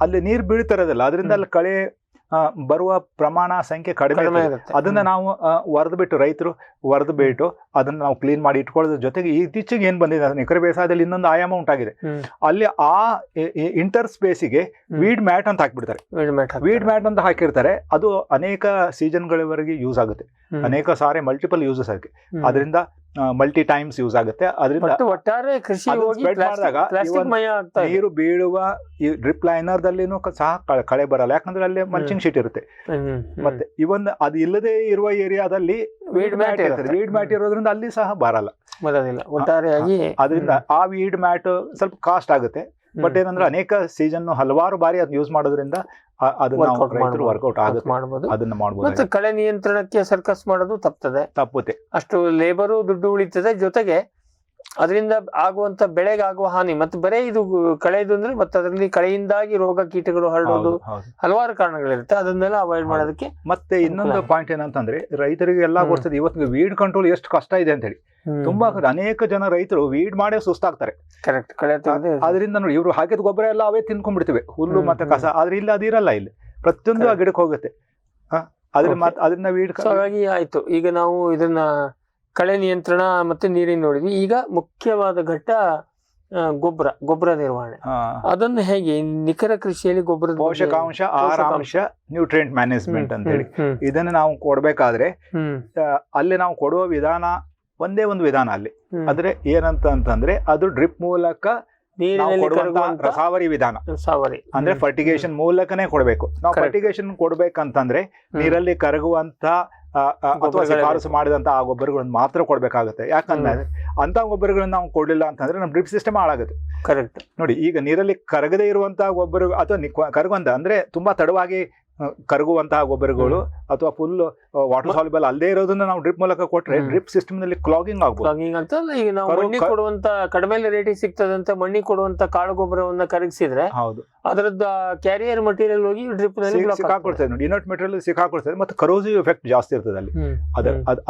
ಅಲ್ಲಿ ನೀರು ಬೀಳ್ತಿರೋದಿಲ್ಲ, ಅದರಿಂದ ಅಲ್ಲಿ ಕಳೆ ಬರುವ ಪ್ರಮಾಣ ಸಂಖ್ಯೆ ಕಡಿಮೆ ಇರುತ್ತೆ. ಅದನ್ನ ನಾವು ರೈತರು ಒರೆದು ಬಿಟ್ಟು ಅದನ್ನ ನಾವು ಕ್ಲೀನ್ ಮಾಡಿ ಇಟ್ಕೊಳ್ಳೋದ್ರ ಜೊತೆಗೆ ಇತ್ತೀಚೆಗೆ ಏನ್ ಬಂದಿದೆ, ನಿಖರ ಬೇಸಾಯದಲ್ಲಿ ಇನ್ನೊಂದು ಆಯಾಮ ಉಂಟಾಗಿದೆ. ಅಲ್ಲಿ ಆ ಇಂಟರ್ ಸ್ಪೇಸಿಗೆ ವೀಡ್ ಮ್ಯಾಟ್ ಅಂತ ಹಾಕ್ಬಿಡ್ತಾರೆ. ವೀಡ್ ಮ್ಯಾಟ್ ಅಂತ ಹಾಕಿರ್ತಾರೆ. ಅದು ಅನೇಕ ಸೀಸನ್ಗಳವರೆಗೆ ಯೂಸ್ ಆಗುತ್ತೆ, ಅನೇಕ ಸಾರಿ ಮಲ್ಟಿಪಲ್ ಯೂಸಸ್ ಆಗುತ್ತೆ. ಅದರಿಂದ ಮಲ್ಟಿ ಟೈಮ್ಸ್ ಯೂಸ್ ಆಗುತ್ತೆ. ಅದರಿಂದ ಒಟ್ಟಾರೆ ಕೃಷಿ ನೀರು ಬೀಳುವ ಈ ಡ್ರಿಪ್ ಲೈನರ್ ದಲ್ಲಿನೂ ಸಹ ಕಳೆ ಬರಲ್ಲ, ಯಾಕಂದ್ರೆ ಅಲ್ಲಿ ಮಲ್ಚಿಂಗ್ ಶೀಟ್ ಇರುತ್ತೆ. ಮತ್ತೆ ಇವನ್ ಅದು ಇಲ್ಲದೆ ಇರುವ ಏರಿಯಾದಲ್ಲಿ ವೀಡ್ ಮ್ಯಾಟ್ ಇರೋದ್ರಿಂದ ಅಲ್ಲಿ ಸಹ ಬರಲ್ಲ, ಒಟ್ಟಾರೆಯಾಗಿ. ಅದರಿಂದ ಆ ವೀಡ್ ಮ್ಯಾಟ್ ಸ್ವಲ್ಪ ಕಾಸ್ಟ್ ಆಗುತ್ತೆ. ಬಟ್ ಏನಂದ್ರೆ ಅನೇಕ ಸೀಸನ್ ಹಲವಾರು ಬಾರಿ ಅದನ್ನ ಯೂಸ್ ಮಾಡೋದ್ರಿಂದ ರೈತರು ವರ್ಕೌಟ್ ಆಗುತ್ತೆ, ಅದನ್ನ ಮಾಡಬಹುದು. ಮತ್ತೆ ಕಳೆ ನಿಯಂತ್ರಣಕ್ಕೆ ಸರ್ಕಸ್ ಮಾಡೋದು ತಪ್ಪುತ್ತೆ. ಅಷ್ಟು ಲೇಬರು ದುಡ್ಡು ಉಳಿತದೆ, ಜೊತೆಗೆ ಅದರಿಂದ ಆಗುವಂತ ಬೆಳೆಗೆ ಆಗುವ ಹಾನಿ. ಮತ್ತೆ ಬರೇ ಇದು ಕಳೆದು ಅಂದ್ರೆ ಮತ್ತೆ ಅದರಲ್ಲಿ ಕಳೆಯಿಂದಾಗಿ ರೋಗ ಕೀಟಗಳು ಹರಡೋದು ಹಲವಾರು ಕಾರಣಗಳಿರುತ್ತೆ. ಅದನ್ನೆಲ್ಲ ಅವಾಯ್ಡ್ ಮಾಡೋದಕ್ಕೆ. ಮತ್ತೆ ಇನ್ನೊಂದು ಪಾಯಿಂಟ್ ಏನಂತಂದ್ರೆ, ರೈತರಿಗೆ ಎಲ್ಲ ಗೊತ್ತಿದೆ ಇವತ್ತು ವೀಡ್ ಕಂಟ್ರೋಲ್ ಎಷ್ಟು ಕಷ್ಟ ಇದೆ ಅಂತ ಹೇಳಿ. ತುಂಬಾ ಅನೇಕ ಜನ ರೈತರು ವೀಡ್ ಮಾಡೇ ಸುಸ್ತಾಗ್ತಾರೆ. ಅದರಿಂದ ನೋಡಿ, ಇವ್ರು ಹಾಕಿದ ಗೊಬ್ಬರ ಎಲ್ಲ ಅವೇ ತಿನ್ಕೊಂಡ್ಬಿಡ್ತಿವೆ, ಹುಲ್ಲು ಮತ್ತೆ ಕಸ. ಆದ್ರೆ ಇಲ್ಲಿ ಅದಿರಲ್ಲ, ಇಲ್ಲಿ ಪ್ರತಿಯೊಂದು ಆ ಗಿಡಕ್ಕೆ ಹೋಗುತ್ತೆ. ಅದನ್ನ ವೀಡ್. ಹಾಗಾಗಿ ಆಯ್ತು, ಈಗ ನಾವು ಇದನ್ನ ಕಳೆ ನಿಯಂತ್ರಣ ಮತ್ತೆ ನೀರಿನ ನೋಡಿದ್ವಿ. ಈಗ ಮುಖ್ಯವಾದ ಘಟ್ಟ ಗೊಬ್ಬರ ನಿರ್ವಹಣೆ. ಅದನ್ನು ಹೇಗೆ ನಿಖರ ಕೃಷಿಯಲ್ಲಿ ಗೊಬ್ಬರದ ಪೋಷಕಾಂಶ, ಆಹಾರಾಂಶ, ನ್ಯೂಟ್ರಿಯೆಂಟ್ ಮ್ಯಾನೇಜ್ಮೆಂಟ್ ಅಂತ ಹೇಳಿ ಇದನ್ನ ನಾವು ಕೊಡ್ಬೇಕಾದ್ರೆ ಅಲ್ಲಿ ನಾವು ಕೊಡುವ ವಿಧಾನ ಒಂದೇ ಒಂದು ವಿಧಾನ ಅಲ್ಲಿ. ಆದ್ರೆ ಏನಂತಂದ್ರೆ ಅದು ಡ್ರಿಪ್ ಮೂಲಕ ರಸಾವರಿ ವಿಧಾನ, ಅಂದ್ರೆ ಫರ್ಟಿಗೇಷನ್ ಮೂಲಕನೇ ಕೊಡ್ಬೇಕು. ನಾವು ಫರ್ಟಿಗೇಷನ್ ಕೊಡ್ಬೇಕಂತಂದ್ರೆ ನೀರಲ್ಲಿ ಕರಗುವಂತ ಅಥವಾ ಶಿಫಾರಸು ಮಾಡಿದಂತ ಆ ಗೊಬ್ಬರಗಳನ್ನು ಮಾತ್ರ ಕೊಡ್ಬೇಕಾಗುತ್ತೆ. ಯಾಕಂದ್ರೆ ಅಂತ ಗೊಬ್ಬರಗಳನ್ನ ನಾವು ಕೊಡ್ಲಿಲ್ಲ ಅಂತಂದ್ರೆ ನಮ್ಮ ಡ್ರಿಪ್ ಸಿಸ್ಟಮ್ ಹಾಳಾಗುತ್ತೆ. ಕರೆಕ್ಟ್. ನೋಡಿ, ಈಗ ನೀರಲ್ಲಿ ಕರಗದೆ ಇರುವಂತಹ ಗೊಬ್ಬರ ಅಥವಾ ಕರಗುವಂತ ಅಂದ್ರೆ ತುಂಬಾ ತಡವಾಗಿ ಕರಗುವಂತಹ ಗೊಬ್ಬರಗಳು ಅಥವಾ ಫುಲ್ ವಾಟರ್ ಸಾಲ್ಯುಬಲ್ ಅಲ್ಲದೆ ಇರೋದನ್ನ ನಾವು ಡ್ರಿಪ್ ಮೂಲಕ ಕೊಟ್ರೆ ಡ್ರಿಪ್ ಸಿಸ್ಟಮ್ ನಲ್ಲಿ ಕ್ಲಾಗಿಂಗ್ ಆಗ್ಬೋದು. ಕ್ಲಾಗಿಂಗ್ ಅಂತ ಈಗ ನಾವು ಮಣ್ಣಿಗೆ ಕೊಡುವಂತ ಕಡಿಮೆ ರೇಟಿಗೆ ಸಿಗ್ತದಂತ ಮಣ್ಣಿಗೆ ಕೊಡುವಂತ ಕಾಳು ಗೊಬ್ಬರವನ್ನ ಕರಗಿಸಿದ್ರೆ ಹೌದು ಅದರದ್ದು ಕ್ಯಾರಿಯರ್ ಮಟೀರಿಯಲ್ ಹೋಗಿ ಡ್ರಿಪ್ ನಲ್ಲಿ ಸಿಕ್ಕಾಕೊಳ್ತದೆ. ನೋಡಿ, ಇನರ್ಟ್ ಮೆಟೀರಿಯಲ್ ಸಿಕ್ಕಾಕೊಳ್ತದೆ ಮತ್ತೆ ಕರೋಸಿವ್ ಎಫೆಕ್ಟ್ ಜಾಸ್ತಿ ಇರ್ತದೆ ಅಲ್ಲಿ.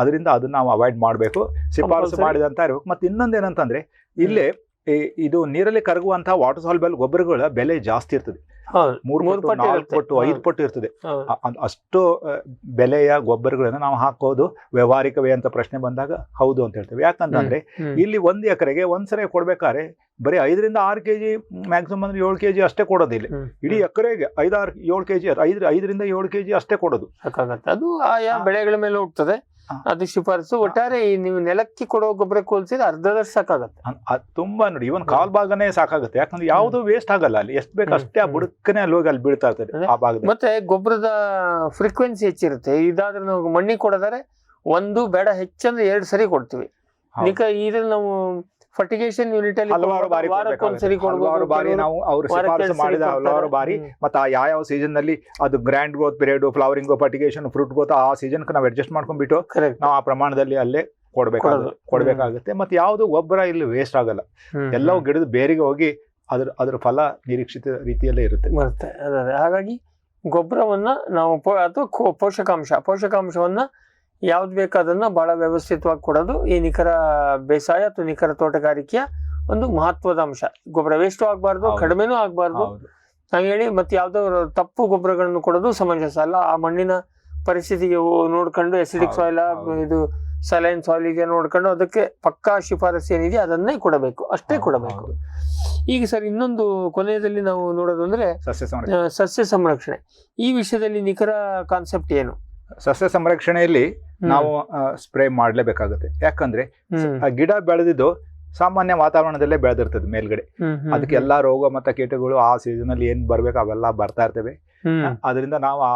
ಅದರಿಂದ ಅದನ್ನ ನಾವು ಅವಾಯ್ಡ್ ಮಾಡಬೇಕು, ಶಿಫಾರಸು ಮಾಡಿದಂತ ಇರಬೇಕು. ಮತ್ತೆ ಇನ್ನೊಂದು ಏನಂತಂದ್ರೆ, ಇಲ್ಲೇ ಇದು ನೀರಲ್ಲಿ ಕರಗುವಂತಹ ವಾಟರ್ ಸಾಲ್ಯುಬಲ್ ಗೊಬ್ಬರಗಳ ಬೆಲೆ ಜಾಸ್ತಿ ಇರ್ತದೆ. 3 ಪಟ್ಟು 4 ಪಟ್ಟು 5 ಪಟ್ಟು ಇರ್ತದೆ. ಅಷ್ಟು ಬೆಲೆಯ ಗೊಬ್ಬರಗಳನ್ನ ನಾವು ಹಾಕೋದು ವ್ಯವಹಾರಿಕವೇ ಅಂತ ಪ್ರಶ್ನೆ ಬಂದಾಗ ಹೌದು ಅಂತ ಹೇಳ್ತೇವೆ. ಯಾಕಂತಂದ್ರೆ ಇಲ್ಲಿ 1 ಎಕರೆಗೆ ಒಂದ್ಸರಿ ಕೊಡ್ಬೇಕಾದ್ರೆ ಬರೀ 5 ರಿಂದ 6 ಕೆಜಿ, ಮ್ಯಾಕ್ಸಿಮಮ್ ಅಂದ್ರೆ 7 ಕೆಜಿ ಅಷ್ಟೇ ಕೊಡೋದು. ಇಲ್ಲಿ ಇಡೀ ಎಕರೆಗೆ 5, 6, 7 ಕೆಜಿ, 5 ರಿಂದ 7 ಕೆಜಿ ಅಷ್ಟೇ ಕೊಡೋದು. ಅದು ಆಯಾ ಬೆಳೆಗಳ ಮೇಲೆ ಹೋಗ್ತದೆ, ಅದು ಶಿಫಾರಸು. ಒಟ್ಟಾರೆ ನೀವು ನೆಲಕ್ಕೆ ಕೊಡೋ ಗೊಬ್ಬರ ಹೋಲಿಸಿದ್ರೆ ಅರ್ಧದಷ್ಟು ಸಾಕಾಗತ್ತೆ. ತುಂಬಾ ನೋಡಿ, ಇವನ್ ಕಾಲ್ ಭಾಗನೇ ಸಾಕಾಗುತ್ತೆ. ಯಾಕಂದ್ರೆ ಯಾವ್ದು ವೇಸ್ಟ್ ಆಗಲ್ಲ, ಅಲ್ಲಿ ಎಷ್ಟು ಬೇಕು ಅಷ್ಟೇ ಆ ಬುಡಕ್ಕನೆ ಅಲ್ಲಿ ಹೋಗಿ ಅಲ್ಲಿ ಬೀಳ್ತಾ ಇರ್ತದೆ ಆ ಭಾಗದಲ್ಲಿ. ಮತ್ತೆ ಗೊಬ್ಬರದ ಫ್ರೀಕ್ವೆನ್ಸಿ ಹೆಚ್ಚಿರುತ್ತೆ. ಇದಾದ್ರೆ ನಾವು ಮಣ್ಣಿಗೆ ಕೊಡೋದಾದ್ರೆ 1 ಬೇಡ ಹೆಚ್ಚಂದ್ರೆ 2 ಸರಿ ಕೊಡ್ತೀವಿ. ಇದ್ರಲ್ಲಿ ನಾವು ಫರ್ಟಿಗೇಷನ್ ಯೂನಿಟ್ ಅಲ್ಲಿ ಹಲವಾರು ಬಾರಿ ನಾವು ಅವ್ರು ಶಿಫಾರಸು ಮಾಡಿದ ಹಲವಾರು ಬಾರಿ ಮತ್ತೆ ಯಾವ ಸೀಸನ್ ನಲ್ಲಿ ಅದು grand growth period, flowering, fertigation, fruit growth ಆ ಸೀಸನ್ ನಾವು ಅಡ್ಜಸ್ಟ್ ಮಾಡ್ಕೊಂಡ್ಬಿಟ್ಟು ನಾವು ಆ ಪ್ರಮಾಣದಲ್ಲಿ ಅಲ್ಲೇ ಕೊಡ್ಬೇಕಾಗುತ್ತೆ. ಮತ್ತೆ ಯಾವ್ದು ಗೊಬ್ಬರ ಇಲ್ಲಿ ವೇಸ್ಟ್ ಆಗಲ್ಲ, ಎಲ್ಲವೂ ಗಿಡದ ಬೇರಿಗೆ ಹೋಗಿ ಅದ್ರ ಫಲ ನಿರೀಕ್ಷಿತ ರೀತಿಯಲ್ಲೇ ಇರುತ್ತೆ. ಹಾಗಾಗಿ ಗೊಬ್ಬರವನ್ನ ನಾವು ಅಥವಾ ಪೋಷಕಾಂಶವನ್ನ ಯಾವ್ದು ಬೇಕು ಅದನ್ನ ಬಹಳ ವ್ಯವಸ್ಥಿತವಾಗಿ ಕೊಡೋದು ಈ ನಿಖರ ಬೇಸಾಯ ಅಥವಾ ನಿಖರ ತೋಟಗಾರಿಕೆಯ ಒಂದು ಮಹತ್ವದ ಅಂಶ. ಗೊಬ್ಬರ ವೇಸ್ಟು ಆಗ್ಬಾರ್ದು, ಕಡಿಮೆನೂ ಆಗ್ಬಾರ್ದು ಹಾಗೆ ಹೇಳಿ. ಮತ್ತೆ ಯಾವ್ದೋ ತಪ್ಪು ಗೊಬ್ಬರಗಳನ್ನು ಕೊಡೋದು ಸಮಂಜಸ ಅಲ್ಲ. ಆ ಮಣ್ಣಿನ ಪರಿಸ್ಥಿತಿಗೆ ನೋಡ್ಕೊಂಡು ಎಸಿಡಿಕ್ ಸಾಯಿಲ್, ಇದು ಸಲೈನ್ ಸಾಯಿಲಿಗೆ ನೋಡ್ಕೊಂಡು ಅದಕ್ಕೆ ಪಕ್ಕಾ ಶಿಫಾರಸು ಏನಿದೆ ಅದನ್ನೇ ಕೊಡಬೇಕು, ಅಷ್ಟೇ ಕೊಡಬೇಕು. ಈಗ ಸರ್, ಇನ್ನೊಂದು ಕೊನೆಯಲ್ಲಿ ನಾವು ನೋಡೋದು ಅಂದ್ರೆ ಸಸ್ಯ ಸಂರಕ್ಷಣೆ. ಈ ವಿಷಯದಲ್ಲಿ ನಿಖರ ಕಾನ್ಸೆಪ್ಟ್ ಏನು? ಸಸ್ಯ ಸಂರಕ್ಷಣೆಯಲ್ಲಿ ನಾವು ಸ್ಪ್ರೇ ಮಾಡ್ಲೇಬೇಕಾಗುತ್ತೆ. ಯಾಕಂದ್ರೆ ಗಿಡ ಬೆಳೆದಿದ್ದು ಸಾಮಾನ್ಯ ವಾತಾವರಣದಲ್ಲೇ ಬೆಳೆದಿರ್ತದೆ ಮೇಲ್ಗಡೆ. ಅದಕ್ಕೆ ಎಲ್ಲಾ ರೋಗ ಮತ್ತು ಕೀಟಗಳು ಆ ಸೀಸನ್ ಅಲ್ಲಿ ಏನ್ ಬರ್ಬೇಕು ಅವೆಲ್ಲ ಬರ್ತಾ ಇರ್ತವೆ. ಅದರಿಂದ ನಾವು ಆ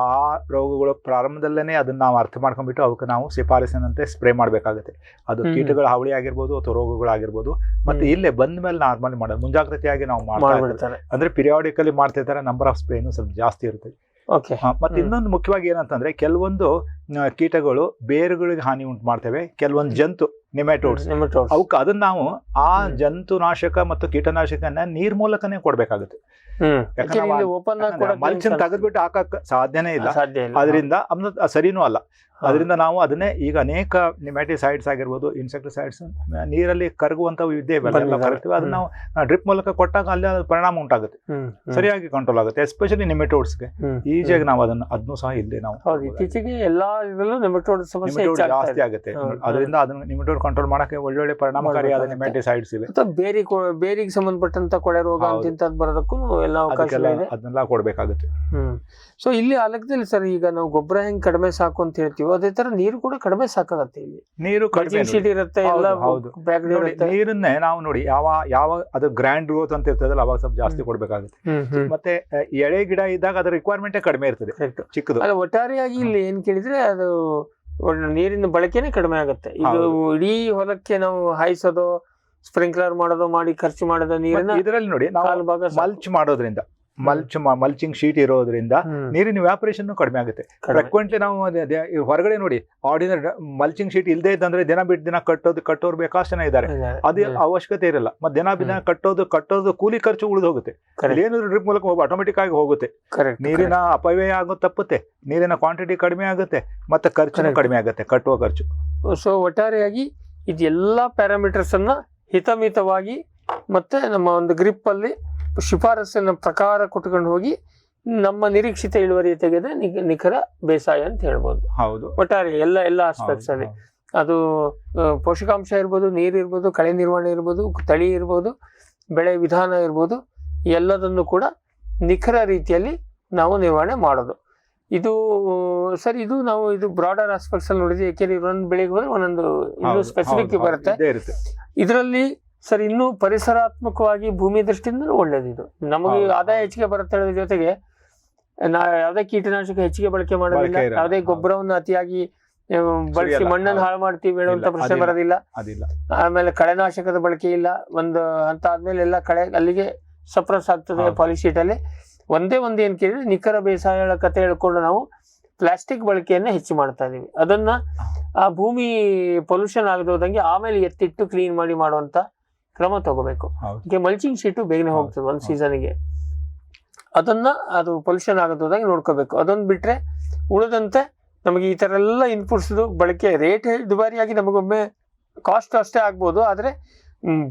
ರೋಗಗಳು ಪ್ರಾರಂಭದಲ್ಲೇನೆ ಅದನ್ನ ನಾವು ಅರ್ಥ ಮಾಡ್ಕೊಂಡ್ಬಿಟ್ಟು ಅವಕ್ಕೆ ನಾವು ಶಿಫಾರಸಿನಂತೆ ಸ್ಪ್ರೇ ಮಾಡ್ಬೇಕಾಗುತ್ತೆ. ಅದು ಕೀಟಗಳ ಹಾವಳಿ ಆಗಿರ್ಬೋದು ಅಥವಾ ರೋಗಗಳಾಗಿರ್ಬೋದು. ಮತ್ತೆ ಇಲ್ಲೇ ಬಂದ ಮೇಲೆ ನಾರ್ಮಲಿ ಮಾಡೋದು ಮುಂಜಾಗ್ರತೆಯಾಗಿ ನಾವು ಮಾಡ್ತಾರೆ. ಅಂದ್ರೆ ಪಿರಿಯಾಡಿಕಲಿ ಮಾಡ್ತಾ ಇದ್ದಾರೆ, ನಂಬರ್ ಆಫ್ ಸ್ಪ್ರೇನು ಸ್ವಲ್ಪ ಜಾಸ್ತಿ ಇರುತ್ತೆ. ಮತ್ತೆ ಇನ್ನೊಂದು ಮುಖ್ಯವಾಗಿ ಏನಂತಂದ್ರೆ ಕೆಲವೊಂದು ಕೀಟಗಳು ಬೇರುಗಳಿಗೆ ಹಾನಿ ಉಂಟು ಮಾಡ್ತೇವೆ. ಕೆಲವೊಂದು ಜಂತು ನಿಮೆಟೋಡ್ಸ್ ಅವಕ್ಕೆ ಅದನ್ನ ನಾವು ಆ ಜಂತುನಾಶಕ ಮತ್ತು ಕೀಟನಾಶಕನ ನೀರ್ ಮೂಲಕನೇ ಕೊಡ್ಬೇಕಾಗುತ್ತೆ. ಮಲ್ಚಿನ ತೆಗೆದ್ಬಿಟ್ಟು ಹಾಕಕ್ ಸಾಧ್ಯನೇ ಇಲ್ಲ. ಅದರಿಂದ ಸರಿನೂ ಅಲ್ಲ. ಅದರಿಂದ ನಾವು ಅದನ್ನೇ ಈಗ ಅನೇಕ ನಿಮ್ಯಾಟಿಸೈಡ್ಸ್ ಆಗಿರ್ಬೋದು, ಇನ್ಸೆಕ್ಟಿಸೈಡ್ಸ್ ನೀರಲ್ಲಿ ಕರಗುವಂತವು ಎಲ್ಲ ಕರಿತೀವಿ. ಅದನ್ನ ನಾವು ಡ್ರಿಪ್ ಮೂಲಕ ಕೊಟ್ಟಾಗ ಅಲ್ಲಿ ಪರಿಣಾಮ ಉಂಟಾಗುತ್ತೆ, ಸರಿಯಾಗಿ ಕಂಟ್ರೋಲ್ ಆಗುತ್ತೆ. ಎಸ್ಪೆಷಲಿ ನಿಮೆಟೋಡ್ಸ್ಗೆ ಈಜಿಯಾಗಿ ನಾವು ಅದನ್ನು ಸಹ ಇಲ್ಲಿ ನಾವು ಇತ್ತೀಚೆಗೆ ಎಲ್ಲಾ ನಿಮೆಟೋಡ್ ಜಾಸ್ತಿ ಆಗುತ್ತೆ. ಅದರಿಂದ ಅದನ್ನ ನಿಮೆಟೋಡ್ ಕಂಟ್ರೋಲ್ ಮಾಡಕ್ಕೆ ಒಳ್ಳೊಳ್ಳೆ ಪರಿಣಾಮಕಾರಿಯಾದ ನಿಮ್ಯಾಟಿಸೈಡ್ಸ್ ಇವೆ. ಬೇರಿಗೆ ಸಂಬಂಧಪಟ್ಟಂತ ಕೊಳೆ ರೋಗ ಅಂತ ಬರೋದಕ್ಕೂ ಎಲ್ಲ ಅವಕಾಶ ಇದೆ, ಅದನ್ನೆಲ್ಲ ಕೊಡ್ಬೇಕಾಗುತ್ತೆ. ಸೊ ಇಲ್ಲಿ ಆ ಲೆಕ್ಕದಲ್ಲಿ ಸರ್ ಈಗ ನಾವು ಗೊಬ್ಬರ ಹೆಂಗ್ ಕಡಿಮೆ ಸಾಕು ಅಂತ ಹೇಳ್ತೀವಿ, ಅದೇ ತರ ನೀರು ಕೂಡ ಕಡಿಮೆ ಸಾಕಾಗತ್ತೆ. ಇಲ್ಲಿ ನೀರು ಶೀಟ್ ಇರುತ್ತೆ, ನೀರನ್ನೇ ನಾವು ನೋಡಿ ಯಾವ ಅದು ಗ್ರ್ಯಾಂಡ್ ಗ್ರೋತ್ ಅಂತ ಇರ್ತದಲ್ಲ ಅವಾಗ ಸ್ವಲ್ಪ ಜಾಸ್ತಿ ಕೊಡ್ಬೇಕಾಗುತ್ತೆ. ಮತ್ತೆ ಎಳೆ ಗಿಡ ಇದ್ದಾಗ ಅದರ ರಿಕ್ವೈರ್ಮೆಂಟ್ ಕಡಿಮೆ ಇರ್ತದೆ, ಚಿಕ್ಕದು. ಅಲ್ಲ ಒಟ್ಟಾರೆಯಾಗಿ ಇಲ್ಲಿ ಏನ್ ಕೇಳಿದ್ರೆ ಅದು ನೀರಿನ ಬಳಕೆನೆ ಕಡಿಮೆ ಆಗುತ್ತೆ. ಇದು ಇಡೀ ಹೊಲಕ್ಕೆ ನಾವು ಹಾಯಿಸೋದು, ಸ್ಪ್ರಿಂಕ್ಲರ್ ಮಾಡೋದು ಮಾಡಿ ಖರ್ಚು ಮಾಡೋದು ನೀರನ್ನ ಇದರಲ್ಲಿ ನೋಡಿ ನಾವು ಮಲ್ಚ್ ಮಾಡೋದ್ರಿಂದ, ಮಲ್ಚಿಂಗ್ ಶೀಟ್ ಇರೋದ್ರಿಂದ ನೀರಿನ ವ್ಯಾಪರೇಷನ್ ಕಡಿಮೆ ಆಗುತ್ತೆ. ಫ್ರೆಕ್ವೆಂಟ್ಲಿ ನಾವು ಹೊರಗಡೆ ನೋಡಿ ಆರ್ಡಿನರಿ ಮಲ್ಚಿಂಗ್ ಶೀಟ್ ಇಲ್ಲದೆ ಇದ್ದಂದ್ರೆ ದಿನ ಬಿಟ್ಟು ದಿನ ಕಟ್ಟೋರು ಬೇಕಾಷ್ಟು ಜನ ಇದ್ದಾರೆ, ಅದು ಅವಶ್ಯಕತೆ ಇರಲ್ಲ. ಮತ್ತೆ ದಿನ ಕಟ್ಟೋದು ಕೂಲಿ ಖರ್ಚು ಉಳಿದು ಹೋಗುತ್ತೆ. ಏನಾದ್ರು ಡ್ರಿಪ್ ಮೂಲಕ ಆಟೋಮೆಟಿಕ್ ಆಗಿ ಹೋಗುತ್ತೆ. ನೀರಿನ ಅಪವ್ಯಯ ಆಗೋದು ತಪ್ಪುತ್ತೆ, ನೀರಿನ ಕ್ವಾಂಟಿಟಿ ಕಡಿಮೆ ಆಗುತ್ತೆ, ಮತ್ತೆ ಖರ್ಚು ಕಡಿಮೆ ಆಗುತ್ತೆ, ಕಟ್ಟುವ ಖರ್ಚು. ಸೊ ಒಟ್ಟಾರೆಯಾಗಿ ಇದೆಲ್ಲ ಪ್ಯಾರಾಮೀಟರ್ಸ್ ಅನ್ನ ಹಿತಮಿತವಾಗಿ ಮತ್ತೆ ನಮ್ಮ ಒಂದು ಗ್ರಿಪ್ ಅಲ್ಲಿ ಶಿಫಾರಸಿನ ಪ್ರಕಾರ ಕೊಟ್ಕೊಂಡು ಹೋಗಿ ನಮ್ಮ ನಿರೀಕ್ಷಿತ ಇಳುವರಿ ತೆಗೆದ ನಿಖರ ಬೇಸಾಯ ಅಂತ ಹೇಳ್ಬೋದು. ಹೌದು, ಒಟ್ಟಾರೆ ಎಲ್ಲ ಆಸ್ಪೆಕ್ಟ್ಸ್ ಅಲ್ಲಿ ಅದು ಪೋಷಕಾಂಶ ಇರ್ಬೋದು, ನೀರು ಇರ್ಬೋದು, ಕಳೆ ನಿರ್ವಹಣೆ ಇರ್ಬೋದು, ತಳಿ ಇರ್ಬೋದು, ಬೆಳೆ ವಿಧಾನ ಇರ್ಬೋದು, ಎಲ್ಲದನ್ನು ಕೂಡ ನಿಖರ ರೀತಿಯಲ್ಲಿ ನಾವು ನಿರ್ವಹಣೆ ಮಾಡೋದು. ಇದು ಸರ್, ಇದು ನಾವು ಇದು ಬ್ರಾಡರ್ ಆಸ್ಪೆಕ್ಟ್ಸ್ ಅಲ್ಲಿ ನೋಡಿದ್ವಿ. ಯಾಕೆಂದ್ರೆ ಒಂದೊಂದು ಬೆಳೆಗೆ ಹೋದ್ರೆ ಒಂದೊಂದು ಇನ್ನೂ ಸ್ಪೆಸಿಫಿಕ್ ಬರುತ್ತೆ. ಇದರಲ್ಲಿ ಸರ್ ಇನ್ನೂ ಪರಿಸರಾತ್ಮಕವಾಗಿ ಭೂಮಿ ದೃಷ್ಟಿಯಿಂದ ಒಳ್ಳೇದು. ಇದು ನಮಗೆ ಆದಾಯ ಹೆಚ್ಚಿಗೆ ಬರುತ್ತೆ, ಜೊತೆಗೆ ಯಾವುದೇ ಕೀಟನಾಶಕ ಹೆಚ್ಚಿಗೆ ಬಳಕೆ ಮಾಡೋದಿಲ್ಲ, ಯಾವುದೇ ಗೊಬ್ಬರವನ್ನು ಅತಿಯಾಗಿ ಬಳಸಿ ಮಣ್ಣನ್ನು ಹಾಳು ಮಾಡ್ತೀವಿ ಹೇಳುವಂತ ಪ್ರಶ್ನೆ ಬರೋದಿಲ್ಲ. ಆಮೇಲೆ ಕಳೆನಾಶಕದ ಬಳಕೆ ಇಲ್ಲ. ಒಂದು ಹಂತ ಆದ್ಮೇಲೆ ಎಲ್ಲ ಕಳೆ ಅಲ್ಲಿಗೆ ಸಪ್ರೆಸ್ ಆಗ್ತದೆ ಪಾಲಿಶೀಟ್ ಅಲ್ಲಿ. ಒಂದೇ ಏನ್ ಕೇಳಿದ್ರೆ ನಿಖರ ಬೇಸಾಯ ಕತೆ ಹೇಳ್ಕೊಂಡು ನಾವು ಪ್ಲಾಸ್ಟಿಕ್ ಬಳಕೆಯನ್ನ ಹೆಚ್ಚು ಮಾಡ್ತಾ ಇದೀವಿ. ಅದನ್ನ ಆ ಭೂಮಿ ಪೊಲ್ಯೂಷನ್ ಆಗದೋದಂಗೆ ಆಮೇಲೆ ಎತ್ತಿಟ್ಟು ಕ್ಲೀನ್ ಮಾಡುವಂತ ಕ್ರಮ ತಗೋಬೇಕು. ಮಲ್ಚಿಂಗ್ ಶೀಟು ಬೇಗನೆ ಹೋಗ್ತದೆ ಒಂದ್ ಸೀಸನ್ಗೆ, ಅದನ್ನ ಅದು ಪೊಲ್ಯೂಷನ್ ಆಗದೋದಂಗೆ ನೋಡ್ಕೋಬೇಕು. ಅದೊಂದು ಬಿಟ್ರೆ ಉಳಿದಂತೆ ನಮಗೆ ಈ ತರ ಎಲ್ಲ ಇನ್ಪುಟ್ಸ್ ಬಳಕೆ ರೇಟ್ ದುಬಾರಿಯಾಗಿ ನಮಗೊಮ್ಮೆ ಕಾಸ್ಟ್ ಅಷ್ಟೇ ಆಗ್ಬೋದು, ಆದ್ರೆ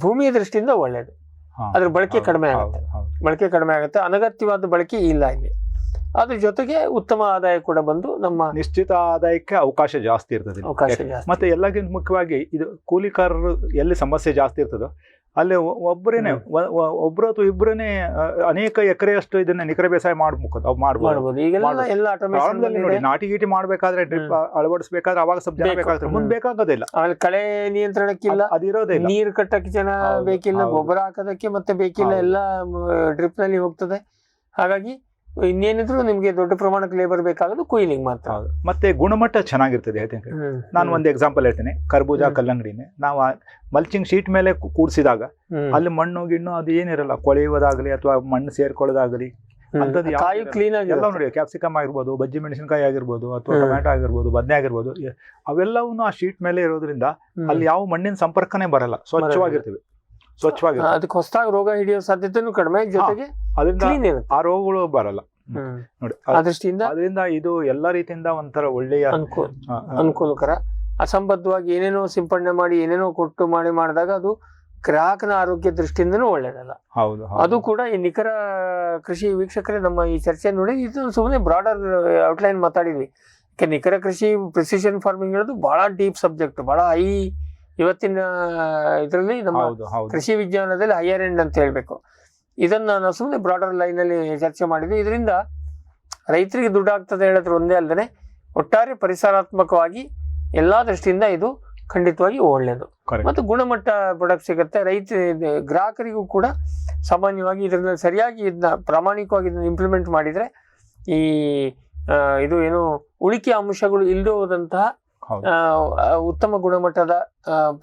ಭೂಮಿಯ ದೃಷ್ಟಿಯಿಂದ ಒಳ್ಳೇದು. ಅದ್ರ ಬಳಕೆ ಕಡಿಮೆ ಆಗುತ್ತೆ, ಅನಗತ್ಯವಾದ ಬಳಕೆ ಇಲ್ಲ ಇಲ್ಲಿ. ಅದ್ರ ಜೊತೆಗೆ ಉತ್ತಮ ಆದಾಯ ಕೂಡ ಬಂದು ನಮ್ಮ ನಿಶ್ಚಿತ ಆದಾಯಕ್ಕೆ ಅವಕಾಶ ಜಾಸ್ತಿ ಇರ್ತದೆ. ಮತ್ತೆ ಎಲ್ಲಕ್ಕಿಂತ ಮುಖ್ಯವಾಗಿ ಇದು ಕೂಲಿಕಾರರು ಎಲ್ಲಿ ಸಮಸ್ಯೆ ಜಾಸ್ತಿ ಇರ್ತದೋ ಅಲ್ಲಿ ಒಬ್ರು ಅಥವಾ ಇಬ್ಬರೇ ಅನೇಕ ಎಕರೆಯಷ್ಟು ಇದನ್ನ ನಿಖರ ಬೇಸಾಯ ಮಾಡ್ಬೋದು. ನೋಡಿ ನಾಟಿ ಗೀಟಿ ಮಾಡ್ಬೇಕಾದ್ರೆ ಡ್ರಿಪ್ ಅಳವಡಿಸಬೇಕಾದ್ರೆ ಅವಾಗ ಸ್ವಲ್ಪ ಜನ ಬೇಕಾಗ್ತದೆ, ಮುಂದೆ ಬೇಕಾಗೋದಿಲ್ಲ. ಕಳೆ ನಿಯಂತ್ರಣಕ್ಕಿಲ್ಲ, ಅದಿರೋದಿಲ್ಲ, ನೀರು ಕಟ್ಟಕ್ಕೆ ಜನ ಬೇಕಿಲ್ಲ, ಗೊಬ್ಬರ ಹಾಕೋದಕ್ಕೆ ಮತ್ತೆ ಬೇಕಿಲ್ಲ, ಎಲ್ಲ ಡ್ರಿಪ್ ನಲ್ಲಿ ಹೋಗ್ತದೆ. ಹಾಗಾಗಿ ಇನ್ನೇನಿದ್ರು ನಿಮ್ಗೆ ದೊಡ್ಡ ಪ್ರಮಾಣಕ್ಕೆ ಲೇಬರ್ ಬೇಕಾಗೋದು ಕೊಯ್ಲಿಂಗ್ ಮಾತ್ರ. ಮತ್ತೆ ಗುಣಮಟ್ಟ ಚೆನ್ನಾಗಿರ್ತದೆ. ನಾನು ಒಂದು ಎಕ್ಸಾಂಪಲ್ ಹೇಳ್ತೇನೆ. ಕರ್ಬೂಜ ಕಲ್ಲಂಗಡಿನೇ ನಾವು ಮಲ್ಚಿಂಗ್ ಶೀಟ್ ಮೇಲೆ ಕೂಡಿಸಿದಾಗ ಅಲ್ಲಿ ಮಣ್ಣು ಗಿಣ್ಣು ಅದು ಏನಿರಲ್ಲ, ಕೊಳೆಯುವುದಾಗಲಿ ಅಥವಾ ಮಣ್ಣು ಸೇರ್ಕೊಳ್ಳೋದಾಗಲಿ ಅಂತದ್ದು ಎಲ್ಲ ನೋಡಿ. ಕ್ಯಾಪ್ಸಿಕಮ್ ಆಗಿರ್ಬೋದು, ಬಜ್ಜಿ ಮೆಣಸಿನಕಾಯಿ ಆಗಿರ್ಬೋದು, ಅಥವಾ ಟೊಮ್ಯಾಟೊ ಆಗಿರ್ಬೋದು, ಬದನೆ ಆಗಿರ್ಬೋದು, ಅವೆಲ್ಲವೂ ಆ ಶೀಟ್ ಮೇಲೆ ಇರೋದ್ರಿಂದ ಅಲ್ಲಿ ಯಾವ ಮಣ್ಣಿನ ಸಂಪರ್ಕನೇ ಬರಲ್ಲ, ಸ್ವಚ್ಛವಾಗಿರ್ತವೆ. ಅದಕ್ಕೆ ಹೊಸದಾಗಿ ರೋಗ ಹಿಡಿಯೋ ಸಾಧ್ಯತೆನೂ ಕಡಿಮೆ, ಜೊತೆಗೆ ಅದರಿಂದ ಆ ರೋಗಗಳು ಬರಲ್ಲ ನೋಡಿ. ಅದರಿಂದ ಇದು ಎಲ್ಲಾ ರೀತಿಯಿಂದ ಒಂಥರ ಒಳ್ಳೆಯ ಅನುಕೂಲಕರ. ಅಸಂಬದ್ಧವಾಗಿ ಏನೇನೋ ಸಿಂಪಡಣೆ ಮಾಡಿ ಏನೇನೋ ಕೊಟ್ಟು ಮಾಡಿದಾಗ ಅದು ಗ್ರಾಹಕನ ಆರೋಗ್ಯ ದೃಷ್ಟಿಯಿಂದನೂ ಒಳ್ಳೇದಲ್ಲ. ಅದು ಕೂಡ ಈ ನಿಖರ ಕೃಷಿ ವೀಕ್ಷಕರೇ ನಮ್ಮ ಈ ಚರ್ಚೆ ನೋಡಿ, ಇದು ಸುಮ್ಮನೆ ಬ್ರಾಡರ್ ಔಟ್ಲೈನ್ ಮಾತಾಡಿದ್ವಿ. ಯಾಕೆ ನಿಖರ ಕೃಷಿ ಪ್ರಿಸಿಷನ್ ಫಾರ್ಮಿಂಗ್ ಹೇಳೋದು ಬಹಳ ಡೀಪ್ ಸಬ್ಜೆಕ್ಟ್, ಬಹಳ ಹೈ ಇವತ್ತಿನ ಇದರಲ್ಲಿ ನಮ್ಮ ಕೃಷಿ ವಿಜ್ಞಾನದಲ್ಲಿ ಹೈಯರ್ ಎಂಡ್ ಅಂತ ಹೇಳ್ಬೇಕು. ಇದನ್ನ ನಾವು ಸುಮ್ಮನೆ ಬ್ರಾಡರ್ ಲೈನ್ ಅಲ್ಲಿ ಚರ್ಚೆ ಮಾಡಿದ್ವಿ. ಇದರಿಂದ ರೈತರಿಗೆ ದುಡ್ಡಾಗ್ತದೆ ಹೇಳಿದ್ರೆ ಒಂದೇ ಅಲ್ಲದೆ ಒಟ್ಟಾರೆ ಪರಿಸರಾತ್ಮಕವಾಗಿ ಎಲ್ಲಾ ದೃಷ್ಟಿಯಿಂದ ಇದು ಖಂಡಿತವಾಗಿ ಒಳ್ಳೆಯದು. Correct. ಮತ್ತು ಗುಣಮಟ್ಟ ಪ್ರಾಡಕ್ಟ್ ಸಿಗುತ್ತೆ. ಗ್ರಾಹಕರಿಗೂ ಕೂಡ ಸಾಮಾನ್ಯವಾಗಿ ಇದನ್ನ ಸರಿಯಾಗಿ ಇದನ್ನ ಪ್ರಾಮಾಣಿಕವಾಗಿ ಇದನ್ನ ಇಂಪ್ಲಿಮೆಂಟ್ ಮಾಡಿದರೆ ಈ ಇದು ಏನು ಉಳಿಕೆ ಅಂಶಗಳು ಇಲ್ಲದೆ ಹೋದಂತಹ ಹೌದು. ಉತ್ತಮ ಗುಣಮಟ್ಟದ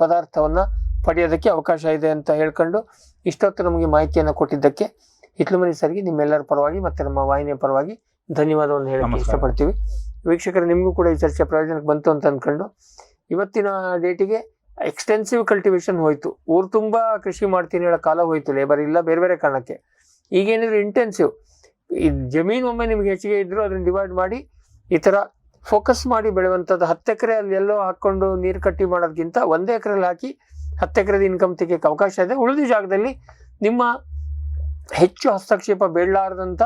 ಪದಾರ್ಥವನ್ನ ಪಡೆಯೋದಕ್ಕೆ ಅವಕಾಶ ಇದೆ ಅಂತ ಹೇಳ್ಕೊಂಡು ಇಷ್ಟೊತ್ತು ನಮಗೆ ಮಾಹಿತಿಯನ್ನು ಕೊಟ್ಟಿದ್ದಕ್ಕೆ ಹಿತ್ಲುಮನಿ ಸರ್ಗೆ ನಿಮ್ಮೆಲ್ಲರ ಪರವಾಗಿ ಮತ್ತೆ ನಮ್ಮ ವಾಹಿನಿಯ ಪರವಾಗಿ ಧನ್ಯವಾದವನ್ನು ಹೇಳಕ್ಕೆ ನಮಸ್ಕಾರ. ಇಷ್ಟಪಡ್ತೀವಿ. ವೀಕ್ಷಕರು, ನಿಮಗೂ ಕೂಡ ಈ ಚರ್ಚೆ ಪ್ರಯೋಜನಕ್ಕೆ ಬಂತು ಅಂತ ಅಂದ್ಕೊಂಡು ಇವತ್ತಿನ ಡೇಟಿಗೆ ಎಕ್ಸ್ಟೆನ್ಸಿವ್ ಕಲ್ಟಿವೇಶನ್ ಹೋಯ್ತು. ಊರು ತುಂಬ ಕೃಷಿ ಮಾಡ್ತೀನಿ ಹೇಳೋ ಕಾಲ ಹೋಯ್ತು, ಲೇಬರ್ ಇಲ್ಲ, ಬೇರೆ ಬೇರೆ ಕಾರಣಕ್ಕೆ. ಈಗೇನಿದ್ರು ಇಂಟೆನ್ಸಿವ್, ಈ ಜಮೀನು ಒಮ್ಮೆ ನಿಮ್ಗೆ ಹೆಚ್ಚಿಗೆ ಇದ್ರು ಅದನ್ನ ಡಿವೈಡ್ ಮಾಡಿ ಈ ಥರ ಫೋಕಸ್ ಮಾಡಿ ಬೆಳೆಯುವಂಥದ್ದು. 10 ಎಕರೆ ಅಲ್ಲಿ ಎಲ್ಲೋ ಹಾಕ್ಕೊಂಡು ನೀರು ಕಟ್ಟಿ ಮಾಡೋದಕ್ಕಿಂತ 1 ಎಕರೆಲ್ಲಿ ಹಾಕಿ 10 ಎಕರೆದ ಇನ್ಕಮ್ ತೆಗೆಯಕ್ಕೆ ಅವಕಾಶ ಇದೆ. ಉಳಿದ ಜಾಗದಲ್ಲಿ ನಿಮ್ಮ ಹೆಚ್ಚು ಹಸ್ತಕ್ಷೇಪ ಬೇಡಲಾರದಂಥ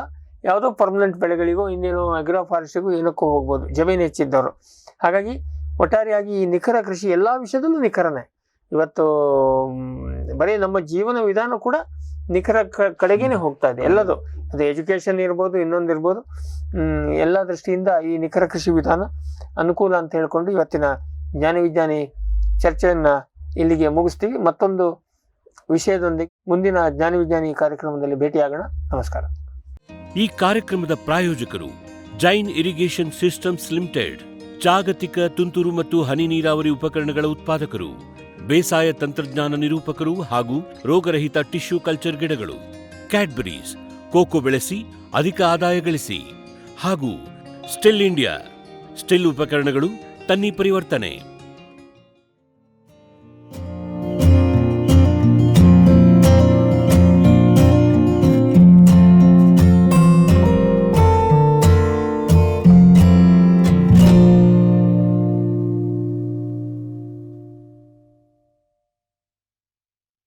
ಯಾವುದೋ ಪರ್ಮನೆಂಟ್ ಬೆಳೆಗಳಿಗೋ ಇನ್ನೇನೋ ಅಗ್ರೋ ಫಾರೆಸ್ಟಿಗೂ ಏನಕ್ಕೋ ಹೋಗ್ಬೋದು ಜಮೀನು ಹೆಚ್ಚಿದ್ದವರು. ಹಾಗಾಗಿ ಒಟ್ಟಾರೆಯಾಗಿ ಈ ನಿಖರ ಕೃಷಿ ಎಲ್ಲ ವಿಷಯದಲ್ಲೂ ನಿಖರನೇ. ಇವತ್ತು ಬರೀ ನಮ್ಮ ಜೀವನ ವಿಧಾನ ಕೂಡ ನಿಖರ ಕಡೆಗೇನೆ ಹೋಗ್ತಾ ಇದೆ. ಎಲ್ಲದು, ಅದು ಎಜುಕೇಷನ್ ಇರ್ಬೋದು, ಇನ್ನೊಂದಿರ್ಬೋದು, ಎಲ್ಲ ದೃಷ್ಟಿಯಿಂದ ಈ ನಿಖರ ಕೃಷಿ ವಿಧಾನ ಅನುಕೂಲ ಅಂತ ಹೇಳ್ಕೊಂಡು ಇವತ್ತಿನ ಜ್ಞಾನ ವಿಜ್ಞಾನಿ ಚರ್ಚೆಯನ್ನ ಇಲ್ಲಿಗೆ ಮುಗಿಸ್ತೀವಿ. ಮತ್ತೊಂದು ವಿಷಯದೊಂದಿಗೆ ಮುಂದಿನ ಜ್ಞಾನ ವಿಜ್ಞಾನಿ ಕಾರ್ಯಕ್ರಮದಲ್ಲಿ ಭೇಟಿಯಾಗೋಣ. ನಮಸ್ಕಾರ. ಈ ಕಾರ್ಯಕ್ರಮದ ಪ್ರಾಯೋಜಕರು ಜೈನ್ ಇರಿಗೇಷನ್ ಸಿಸ್ಟಮ್ಸ್ ಲಿಮಿಟೆಡ್, ಜಾಗತಿಕ ತುಂತುರು ಮತ್ತು ಹನಿ ನೀರಾವರಿ ಉಪಕರಣಗಳ ಉತ್ಪಾದಕರು, ಬೇಸಾಯ ತಂತ್ರಜ್ಞಾನ ನಿರೂಪಕರು ಹಾಗೂ ರೋಗರಹಿತ ಟಿಶ್ಯೂ ಕಲ್ಚರ್ ಗಿಡಗಳು, ಕ್ಯಾಡ್ಬರೀಸ್, ಕೋಕೋ ಬೆಳೆಸಿ ಅಧಿಕ ಆದಾಯ ಗಳಿಸಿ, ಹಾಗೂ ಸ್ಟಿಲ್ ಇಂಡಿಯಾ, ಸ್ಟಿಲ್ ಉಪಕರಣಗಳು ತನ್ನಿ ಪರಿವರ್ತನೆ.